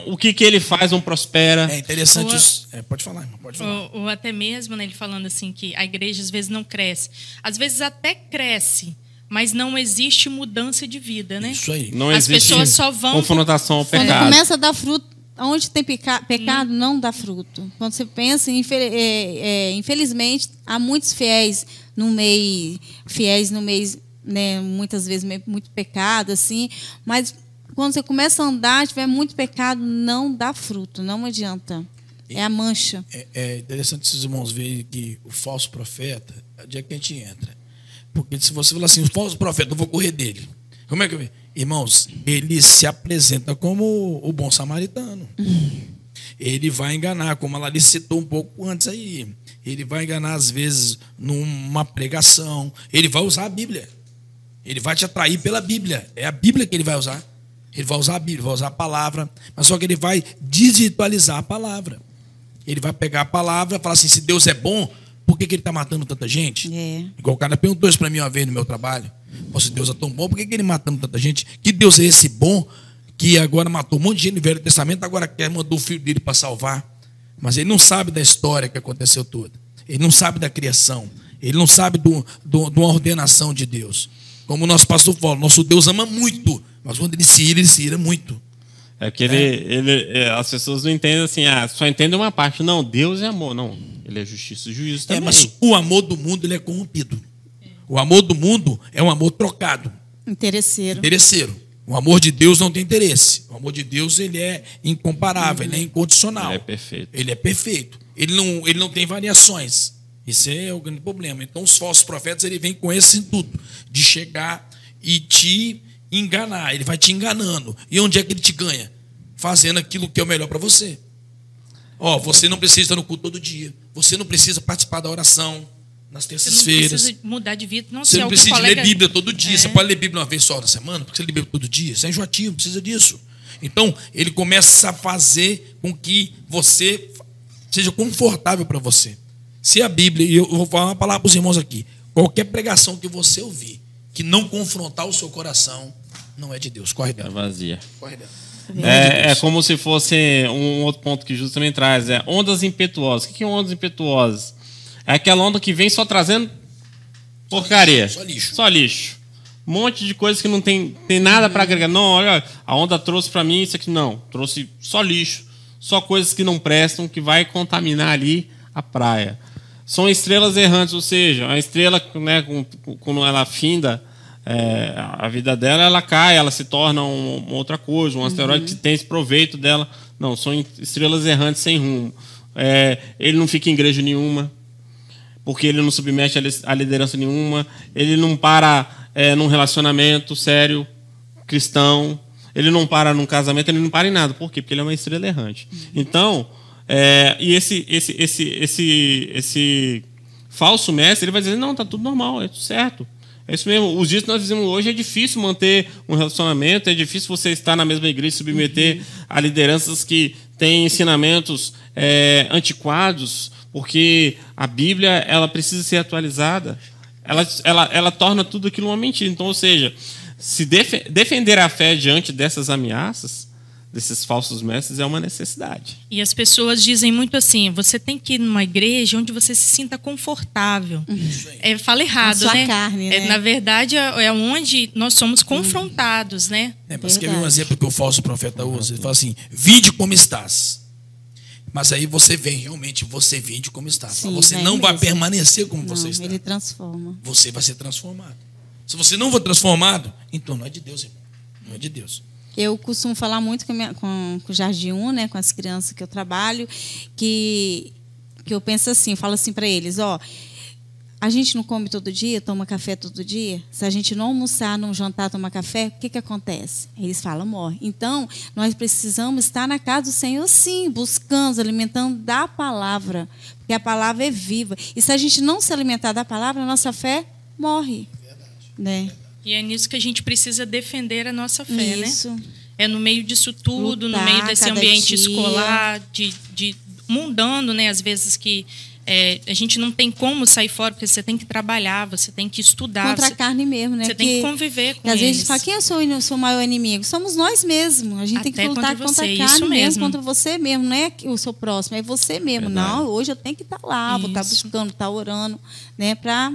O que ele faz não prospera. É interessante. Pode falar, irmão, pode falar. Ou até mesmo, né, ele falando assim que a igreja às vezes não cresce. Às vezes até cresce, mas não existe mudança de vida, né? Isso aí. Não As existe pessoas só vão confrontação ao Quando pecado. começa a dar fruto, onde tem pecado, não dá fruto. Quando você pensa, infelizmente, há muitos fiéis no meio, né, muitas vezes muito pecado, assim, mas quando você começa a andar, tiver muito pecado, não dá fruto, não adianta. É a mancha. É interessante esses irmãos verem que o falso profeta, onde é que a gente entra? Porque se você falar assim, o falso profeta, eu vou correr dele. Como é que eu vejo? Irmãos, ele se apresenta como o bom samaritano. Ele vai enganar, como a Larissa citou um pouco antes aí. Ele vai enganar, às vezes, numa pregação. Ele vai usar a Bíblia. Ele vai te atrair pela Bíblia. É a Bíblia que ele vai usar. Ele vai usar a Bíblia, vai usar a palavra. Mas só que ele vai desvirtualizar a palavra. Ele vai pegar a palavra e falar assim, se Deus é bom, por que ele está matando tanta gente? Igual o cara perguntou isso para mim uma vez no meu trabalho. Se Deus é tão bom, por que ele matando tanta gente? Que Deus é esse bom que agora matou um monte de gente no Velho Testamento, agora mandou o filho dele para salvar? Mas ele não sabe da história que aconteceu toda. Ele não sabe da criação. Ele não sabe de uma ordenação de Deus. Como o nosso pastor fala, nosso Deus ama muito, mas quando ele se ira muito. É que as pessoas não entendem assim, só entendem uma parte. Não, Deus é amor. Não, ele é justiça e juízo também. Mas o amor do mundo ele é corrompido. O amor do mundo é um amor trocado. Interesseiro. O amor de Deus não tem interesse. O amor de Deus ele é incomparável, ele é incondicional. Ele é perfeito. Ele é perfeito. Ele não tem variações. Esse é o grande problema. Então os falsos profetas ele vem com esse intuito de chegar e te enganar. Ele vai te enganando. E onde é que ele te ganha? Fazendo aquilo que é o melhor para você. Você não precisa estar no culto todo dia. Você não precisa participar da oração nas terças-feiras. Você não precisa mudar de vida. Você não precisa ler Bíblia todo dia. Você pode ler Bíblia uma vez só na semana, porque você lê Bíblia todo dia. Você é enjoativo, não precisa disso. Então, ele começa a fazer com que você seja confortável para você. Se a Bíblia, e eu vou falar uma palavra para os irmãos aqui, qualquer pregação que você ouvir, que não confrontar o seu coração, não é de Deus. Corre dela. É vazia. Corre dela. É como se fosse um outro ponto que Jesus também traz. Ondas impetuosas. O que é ondas impetuosas? É aquela onda que vem só trazendo porcaria. Só lixo. Um monte de coisas que não tem nada para agregar. Não, olha, a onda trouxe para mim isso aqui. Não, trouxe só lixo. Só coisas que não prestam, que vai contaminar ali a praia. são estrelas errantes, ou seja, a estrela, né, quando ela finda a vida dela, ela cai, ela se torna uma outra coisa, um asteroide que tem esse proveito dela. Não, são estrelas errantes sem rumo. Ele não fica em igreja nenhuma, porque ele não submete a liderança nenhuma, ele não para num relacionamento sério, cristão, ele não para num casamento, ele não para em nada. Por quê? Porque ele é uma estrela errante. Então, e esse falso mestre, ele vai dizer, não, está tudo normal, é tudo certo. É isso mesmo. Os dias que nós vivemos hoje é difícil manter um relacionamento, é difícil você estar na mesma igreja e submeter a lideranças que têm ensinamentos antiquados, porque a Bíblia ela precisa ser atualizada. Ela torna tudo aquilo uma mentira. Então, ou seja, se defender a fé diante dessas ameaças, desses falsos mestres, é uma necessidade. E as pessoas dizem muito assim, você tem que ir numa igreja onde você se sinta confortável. Fala errado, sua né? Carne, né? Na verdade, é onde nós somos confrontados, né? Mas quer ver um exemplo que o falso profeta usa? Ele fala assim, vinde como estás. Mas aí você vem, realmente, você vinde como estás. Sim, você não vai mesmo. permanecer como você está. Ele transforma. Você vai ser transformado. Se você não for transformado, então não é de Deus, irmão. Não é de Deus. Eu costumo falar muito com o Jardim 1, né, com as crianças que eu trabalho, que eu penso assim, falo assim para eles, a gente não come todo dia, toma café todo dia? Se a gente não almoçar, não jantar, tomar café, o que acontece? Eles falam, morre. Então, nós precisamos estar na casa do Senhor, sim, buscando, alimentando da palavra, porque a palavra é viva. E se a gente não se alimentar da palavra, a nossa fé morre. Verdade. Né? E é nisso que a gente precisa defender a nossa fé, Isso. né? É no meio disso tudo, Lutar no meio desse cada ambiente dia. escolar, de mundano, né? Às vezes que a gente não tem como sair fora, porque você tem que trabalhar, você tem que estudar. Contra a carne mesmo, né? Você tem que conviver com às eles. vezes fala, quem é o seu maior inimigo? Somos nós mesmos. A gente tem que Até lutar contra contra a você, carne isso mesmo, mesmo. contra você mesmo. Não é o seu próximo, é você mesmo. Verdade. Não, hoje eu tenho que estar lá, vou estar Isso. buscando, estar orando, né? Para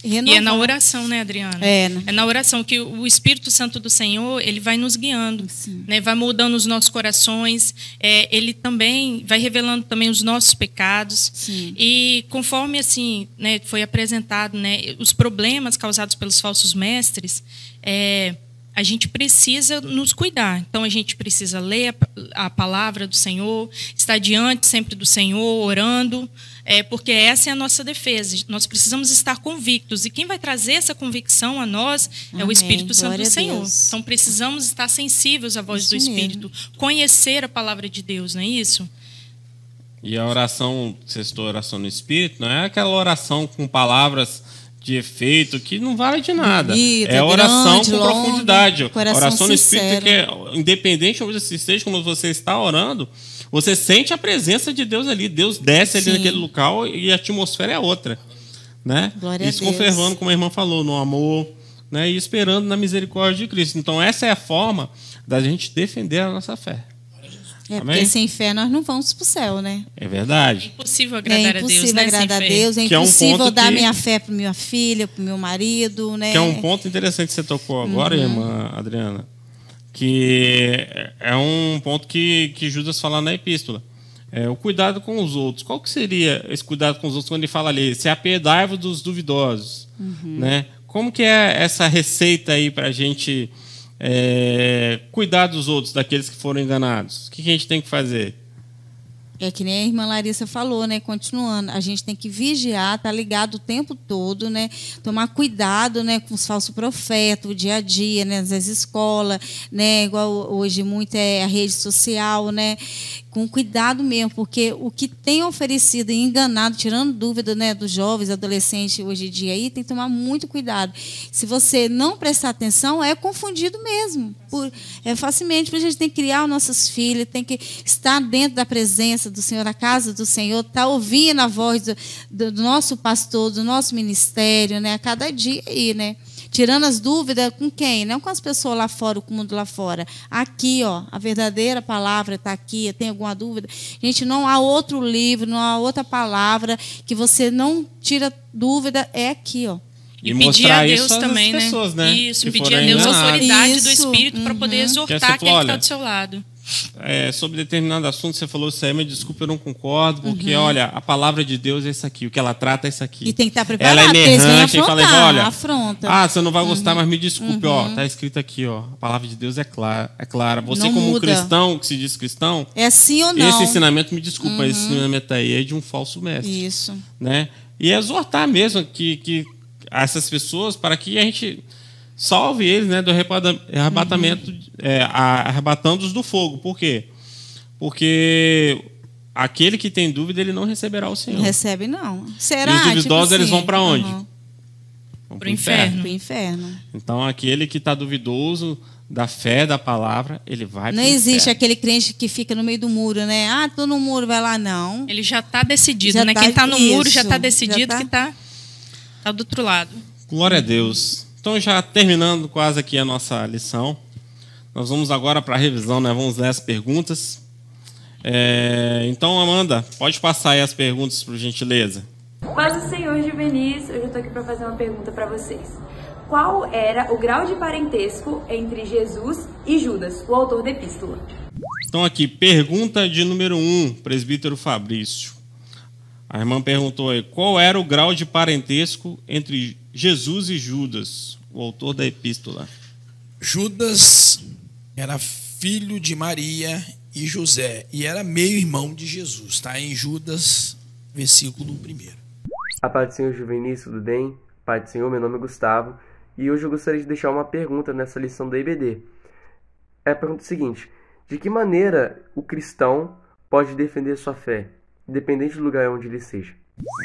E renovar. é na oração, né, Adriana? Né? É na oração que o Espírito Santo do Senhor, ele vai nos guiando, né? Vai moldando os nossos corações, ele também vai revelando também os nossos pecados. Sim. E conforme assim, né, foi apresentado, né, os problemas causados pelos falsos mestres, a gente precisa nos cuidar. Então, a gente precisa ler a palavra do Senhor, estar diante sempre do Senhor, orando, porque essa é a nossa defesa. Nós precisamos estar convictos. E quem vai trazer essa convicção a nós é o Amém. Espírito Santo Glória do a Senhor. Deus. Então, precisamos estar sensíveis à voz Isso do Espírito. mesmo. Conhecer a palavra de Deus, não é isso? E a oração, você citou a oração no Espírito, não é aquela oração com palavras de efeito que não vale de nada. Bonita, É oração grande, com longa, profundidade. coração Oração no Espírito sincero. que independente de onde você esteja, quando você está orando, você sente a presença de Deus ali. Deus desce ali Sim. naquele local e a atmosfera é outra. Né? Glória a Isso Deus. conservando, como a irmã falou, no amor, né? E esperando na misericórdia de Cristo. Então, essa é a forma da gente defender a nossa fé. Porque Amém? sem fé nós não vamos para o céu, né? É verdade. Impossível agradar É a Deus, impossível né? agradar a sem fé. Deus, é Que é um impossível ponto dar que- minha fé para minha filha, para o meu marido, né? Que é um ponto interessante que você tocou agora, irmã Adriana, que é um ponto que Judas fala na epístola. O cuidado com os outros. Qual que seria esse cuidado com os outros quando ele fala ali? Se apiedai-vos dos duvidosos. Né? Como que é essa receita aí para a gente cuidar dos outros, daqueles que foram enganados? O que a gente tem que fazer? É que nem a irmã Larissa falou, né? Continuando, a gente tem que vigiar, estar ligado o tempo todo, né? Tomar cuidado, né, com os falsos profetas, o dia a dia, né? Às vezes escola, né? Igual hoje muito é a rede social, né? Com cuidado mesmo, porque o que tem oferecido e enganado, tirando dúvida, né, dos jovens, adolescentes hoje em dia aí, tem que tomar muito cuidado. Se você não prestar atenção, é confundido mesmo. Facilmente, porque a gente tem que criar os nossos filhos, tem que estar dentro da presença do Senhor, na casa do Senhor, estar ouvindo a voz do nosso pastor, do nosso ministério, né, a cada dia aí, né? Tirando as dúvidas com quem? Não com as pessoas lá fora, com o mundo lá fora. Aqui, a verdadeira palavra está aqui. Tem alguma dúvida? Gente, não há outro livro, não há outra palavra que você não tira dúvida. É aqui, E E pedir mostrar a Deus isso às também, pessoas, né? Isso, Que pedir foram a Deus a enganadas. autoridade do Isso, Espírito para poder Que exortar você aquele que falou, está olha, do seu lado. sobre determinado assunto, você falou isso aí, mas desculpa, eu não concordo, porque, olha, a palavra de Deus é isso aqui, o que ela trata é isso aqui. E tem que estar preparado, ela é porque eles vêm inerrante, e fala, olha, afronta. você não vai gostar, mas me desculpe, ó, tá escrito aqui, ó, a palavra de Deus é clara. Você Não como muda. cristão, que se diz cristão, É sim ou não? esse ensinamento, me desculpa, mas esse ensinamento aí é de um falso mestre. Isso. Né? E exortar mesmo que essas pessoas para que a gente salve eles, né, do arrebatamento, arrebatando-os do fogo. Por quê? Porque aquele que tem dúvida, ele não receberá o Senhor. Não recebe, não. Será? E os duvidosos, eles vão para onde? Vão Pro inferno. Pro inferno. Então, aquele que está duvidoso da fé, da palavra, ele vai para o Não existe inferno. aquele crente que fica no meio do muro, né? Ah, tô no muro, vai lá, não. Ele já está decidido, Já né? tá- Quem está no muro já está isso, decidido já tá- que tá do outro lado. Glória a Deus. Então, já terminando quase aqui a nossa lição, nós vamos agora para a revisão, né? Vamos ler as perguntas. Então, Amanda, pode passar aí as perguntas, por gentileza. Paz do Senhor, Juvenis, eu já estou aqui para fazer uma pergunta para vocês. Qual era o grau de parentesco entre Jesus e Judas, o autor da epístola? Então, aqui, pergunta de número 1, presbítero Fabrício. A irmã perguntou aí, qual era o grau de parentesco entre Jesus e Judas, o autor da epístola? Judas era filho de Maria e José, e era meio-irmão de Jesus, está em Judas, versículo 1. A paz do Senhor, Juvenis, tudo bem? Pai do Senhor, meu nome é Gustavo, e hoje eu gostaria de deixar uma pergunta nessa lição da IBD. A pergunta é a seguinte: de que maneira o cristão pode defender sua fé, independente do lugar onde ele seja?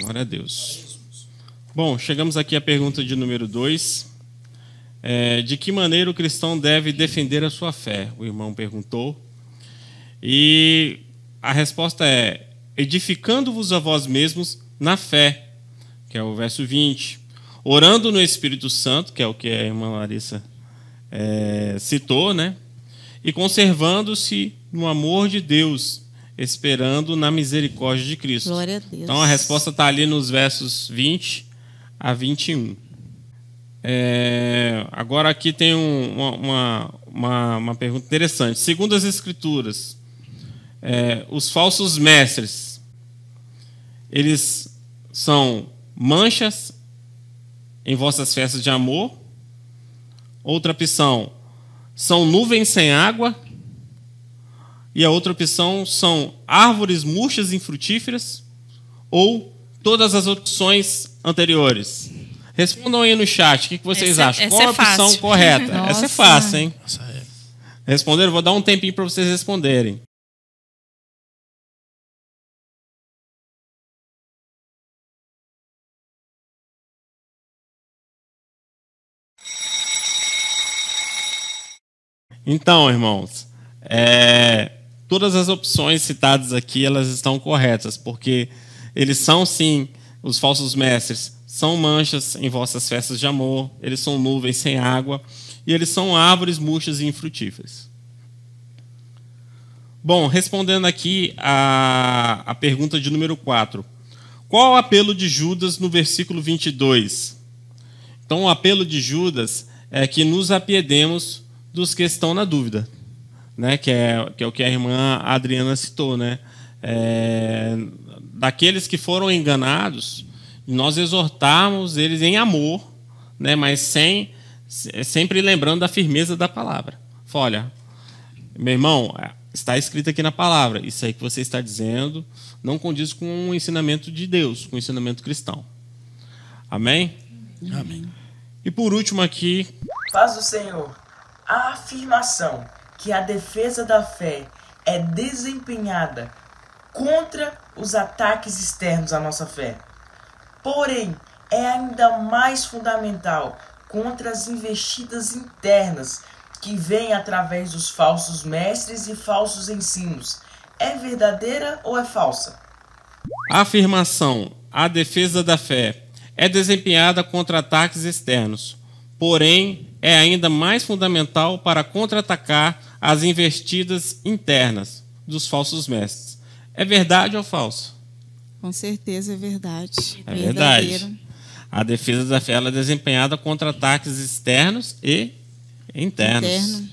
Glória a Deus. Bom, chegamos aqui à pergunta de número 2. De que maneira o cristão deve defender a sua fé? O irmão perguntou. E a resposta é: edificando-vos a vós mesmos na fé, que é o verso 20. Orando no Espírito Santo, que é o que a irmã Larissa citou, né? E conservando-se no amor de Deus, esperando na misericórdia de Cristo. Glória a Deus. Então a resposta está ali nos versos 20 a 21. Agora aqui tem uma pergunta interessante. Segundo as Escrituras, os falsos mestres, eles são manchas em vossas festas de amor. Outra opção, são nuvens sem água. E a outra opção são árvores murchas e infrutíferas. Ou todas as opções anteriores. Respondam aí no chat, o que vocês acham? Qual a opção correta? Nossa. Essa é fácil, hein? Essa é. Responderam? Vou dar um tempinho para vocês responderem. Então, irmãos, todas as opções citadas aqui, elas estão corretas, porque eles são, sim, os falsos mestres, são manchas em vossas festas de amor, eles são nuvens sem água, e eles são árvores murchas e infrutíferas. Bom, respondendo aqui a pergunta de número 4. Qual o apelo de Judas no versículo 22? Então, o apelo de Judas é que nos apiedemos dos que estão na dúvida, né? Que é o que a irmã Adriana citou, né? Daqueles que foram enganados, nós exortarmos eles em amor, né? Mas sempre lembrando da firmeza da palavra. Olha, meu irmão, está escrito aqui na palavra, isso aí que você está dizendo não condiz com o ensinamento de Deus, com o ensinamento cristão. Amém? Amém. E por último aqui, Paz do Senhor. A afirmação que a defesa da fé é desempenhada contra os ataques externos à nossa fé, porém é ainda mais fundamental contra as investidas internas que vêm através dos falsos mestres e falsos ensinos, é verdadeira ou é falsa? a afirmação, a defesa da fé, é desempenhada contra ataques externos, porém é ainda mais fundamental para contra-atacar as investidas internas dos falsos mestres. É verdade ou falso? Com certeza é verdade. É Verdadeiro. verdade. A defesa da fé ela é desempenhada contra ataques externos e internos. Interno.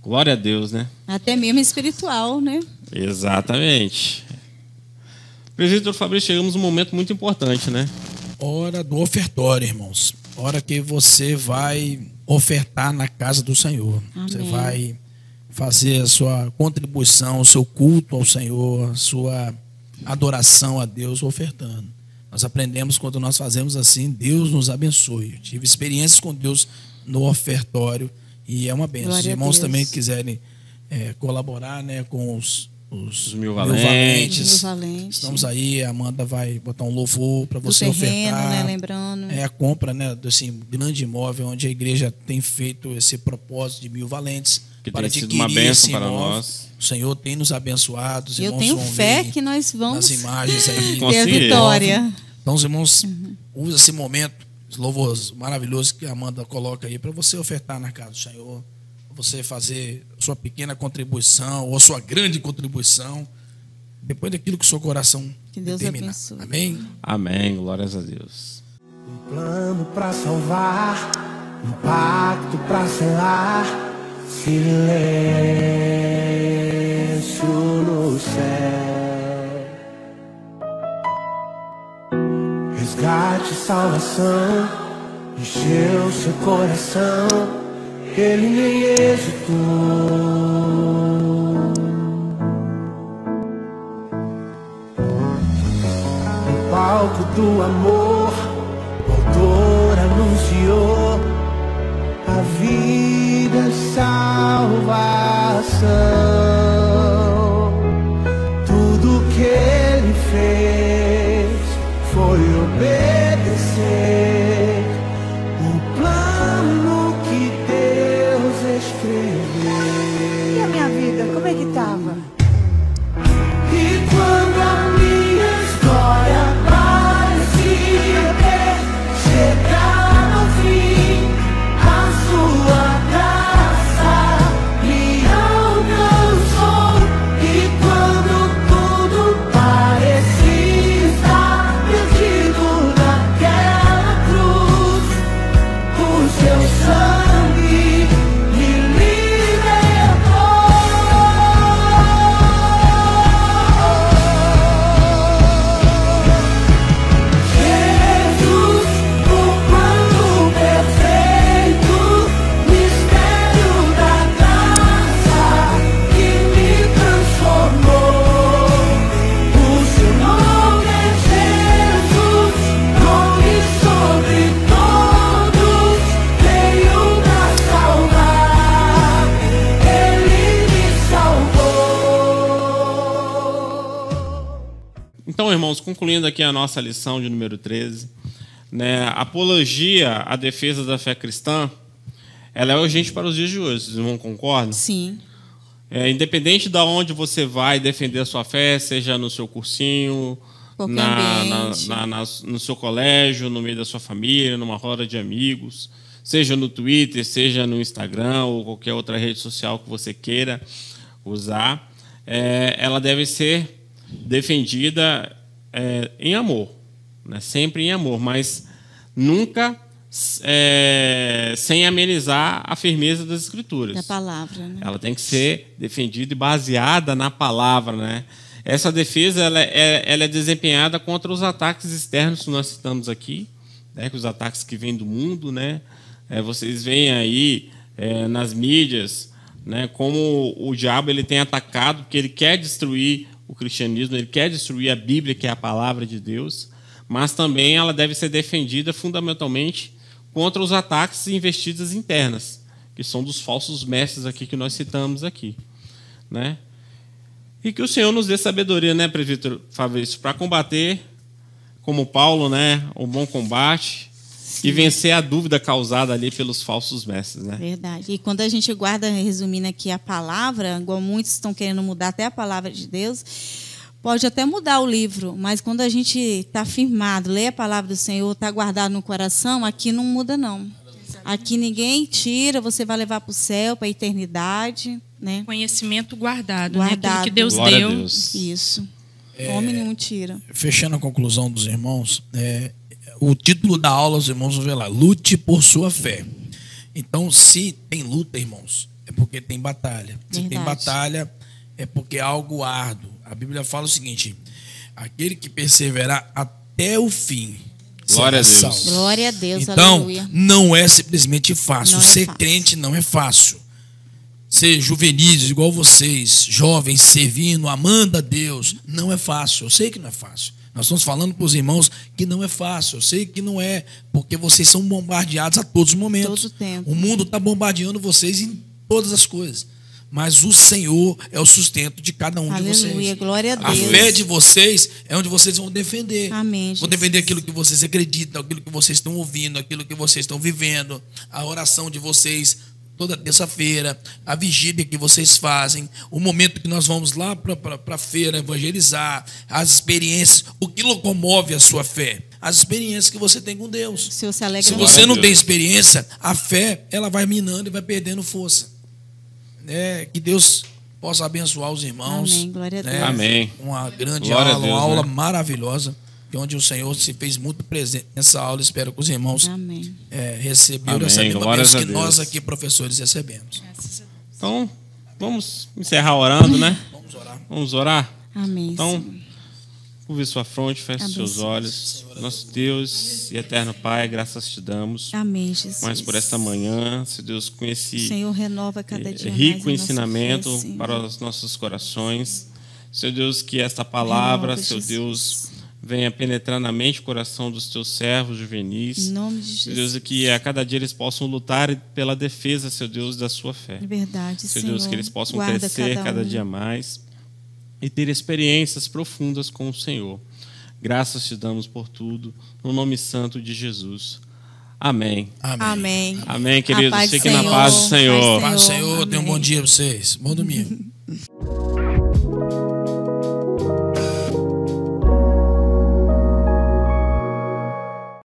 Glória a Deus, né? Até mesmo espiritual, né? Exatamente. Presbítero Fabrício, chegamos num momento muito importante, né? Hora do ofertório, irmãos. Hora que você vai ofertar na casa do Senhor. Amém. Você vai fazer a sua contribuição, o seu culto ao Senhor, a sua adoração a Deus ofertando. Nós aprendemos quando nós fazemos assim, Deus nos abençoe. Eu tive experiências com Deus no ofertório e é uma bênção. Os irmãos também que quiserem colaborar, né, com os mil valentes. Estamos aí, a Amanda vai botar um louvor para você do terreno, ofertar. né, lembrando. É a compra, né, desse grande imóvel onde a igreja tem feito esse propósito de 1000 valentes Que para tem sido adquirir uma bênção esse para imóvel. nós. O Senhor tem nos abençoado. Os Eu irmãos tenho vão fé ver que nós vamos nas imagens aí Com ter a certeza. vitória. Então, os irmãos, usa esse momento, esse louvor maravilhoso que a Amanda coloca aí para você ofertar na casa do Senhor, pra você fazer sua pequena contribuição ou sua grande contribuição, depois daquilo que o seu coração Que Deus determinar. abençoe. Amém? Amém, glórias a Deus. Um plano pra salvar, um pacto pra selar, silêncio no céu. Resgate, salvação, encheu seu coração, ele nem hesitou. No palco do amor, o autor anunciou a vida, salvação. Tudo que ele fez foi obedecer o plano que Deus escreveu. E a minha vida, como é que tava? E quando a minha história parecia ter chegado ao fim, a sua graça me alcançou. E quando tudo parecia estar perdido naquela cruz, o seu sangue me libertou. Jesus, o plano perfeito, mistério da graça que me transformou. O seu nome é Jesus, nome sobre todos, veio pra salvar, ele me salvou. Então, irmãos, concluindo aqui a nossa lição de número 13, né, apologia à defesa da fé cristã, ela é urgente para os dias de hoje, vocês não concordam? Sim. Independente de onde você vai defender a sua fé, seja no seu cursinho, Qualquer ambiente. no seu colégio, no meio da sua família, numa roda de amigos, seja no Twitter, seja no Instagram ou qualquer outra rede social que você queira usar, ela deve ser defendida em amor, né? Sempre em amor, mas nunca sem amenizar a firmeza das Escrituras. Da palavra, né? Ela tem que ser defendida e baseada na palavra, né? Essa defesa ela é desempenhada contra os ataques externos que nós citamos aqui, né? Os ataques que vêm do mundo, né? Vocês veem aí nas mídias, né? Como o diabo ele tem atacado, porque ele quer destruir o cristianismo, ele quer destruir a Bíblia, que é a palavra de Deus, mas também ela deve ser defendida fundamentalmente contra os ataques e investidas internas, que são dos falsos mestres aqui que nós citamos aqui, né? E que o Senhor nos dê sabedoria, né, presbítero Fabrício, para combater, como Paulo, né, o bom combate. Sim. E vencer a dúvida causada ali pelos falsos mestres, né? Verdade. E quando a gente guarda, resumindo aqui, a palavra, igual muitos estão querendo mudar até a palavra de Deus, pode até mudar o livro, mas quando a gente está firmado, lê a palavra do Senhor, está guardado no coração, aqui não muda, não. Aqui ninguém tira, você vai levar para o céu, para a eternidade, né? Conhecimento guardado, Guardado. né? Aquilo que Deus Glória a deu. Deus. Isso. Homem nenhum tira. Fechando a conclusão dos irmãos, o título da aula, os irmãos vão ver lá, lute por sua fé. Então, se tem luta, irmãos, é porque tem batalha. Se tem Verdade. batalha, é porque é algo árduo. A Bíblia fala o seguinte: aquele que perseverar até o fim Glória será a Deus. salvo. Glória a Deus, Então, aleluia. não é simplesmente fácil. Não é Ser fácil. crente não é fácil. Ser juvenis, igual vocês, jovens, servindo, amando a Deus, não é fácil. Eu sei que não é fácil. Nós estamos falando para os irmãos que não é fácil. Eu sei que não é, porque vocês são bombardeados a todos os momentos. Todo tempo. O mundo está bombardeando vocês em todas as coisas. Mas o Senhor é o sustento de cada um Aleluia, de vocês. glória a A Deus. fé de vocês é onde vocês vão defender. Amém, Vão defender aquilo que vocês acreditam, aquilo que vocês estão ouvindo, aquilo que vocês estão vivendo. A oração de vocês toda terça-feira, a vigília que vocês fazem, o momento que nós vamos lá para a feira evangelizar, as experiências, o que locomove a sua fé? As experiências que você tem com Deus. O Senhor se alegra Se muito. você não tem experiência, a fé ela vai minando e vai perdendo força. Que Deus possa abençoar os irmãos. Amém, glória a né? Deus. Amém. Uma grande Glória a aula, Deus, uma aula né? maravilhosa, onde o Senhor se fez muito presente nessa aula. Espero que os irmãos Amém. receberam Amém, essa mesma glórias bênção a que Deus. nós aqui, professores, recebemos. Então, vamos encerrar orando, né? Vamos orar. Vamos orar? Amém. Então, Senhor. curve sua fronte, feche seus Abençoe. olhos. Nosso Deus e eterno Pai, graças te damos. Amém, Jesus. Mas por esta manhã, Senhor Deus, com esse Senhor, renova cada dia mais rico a nossa ensinamento fé, Senhor. para os nossos corações. Senhor Deus, que esta palavra, Renova, Senhor Jesus. Deus, venha penetrar na mente e coração dos teus servos juvenis. Em nome de Senhor Jesus. Deus, e que a cada dia eles possam lutar pela defesa, Senhor Deus, da sua fé. É verdade, Senhor Senhor. Deus, que eles possam Guarda crescer cada um. dia mais e ter experiências profundas com o Senhor. Graças te damos por tudo, no nome santo de Jesus. Amém. Amém. Amém, queridos. A paz do Fiquem na Senhor. paz do Senhor. Paz do Senhor, Amém. tenham um bom dia para vocês. Bom domingo.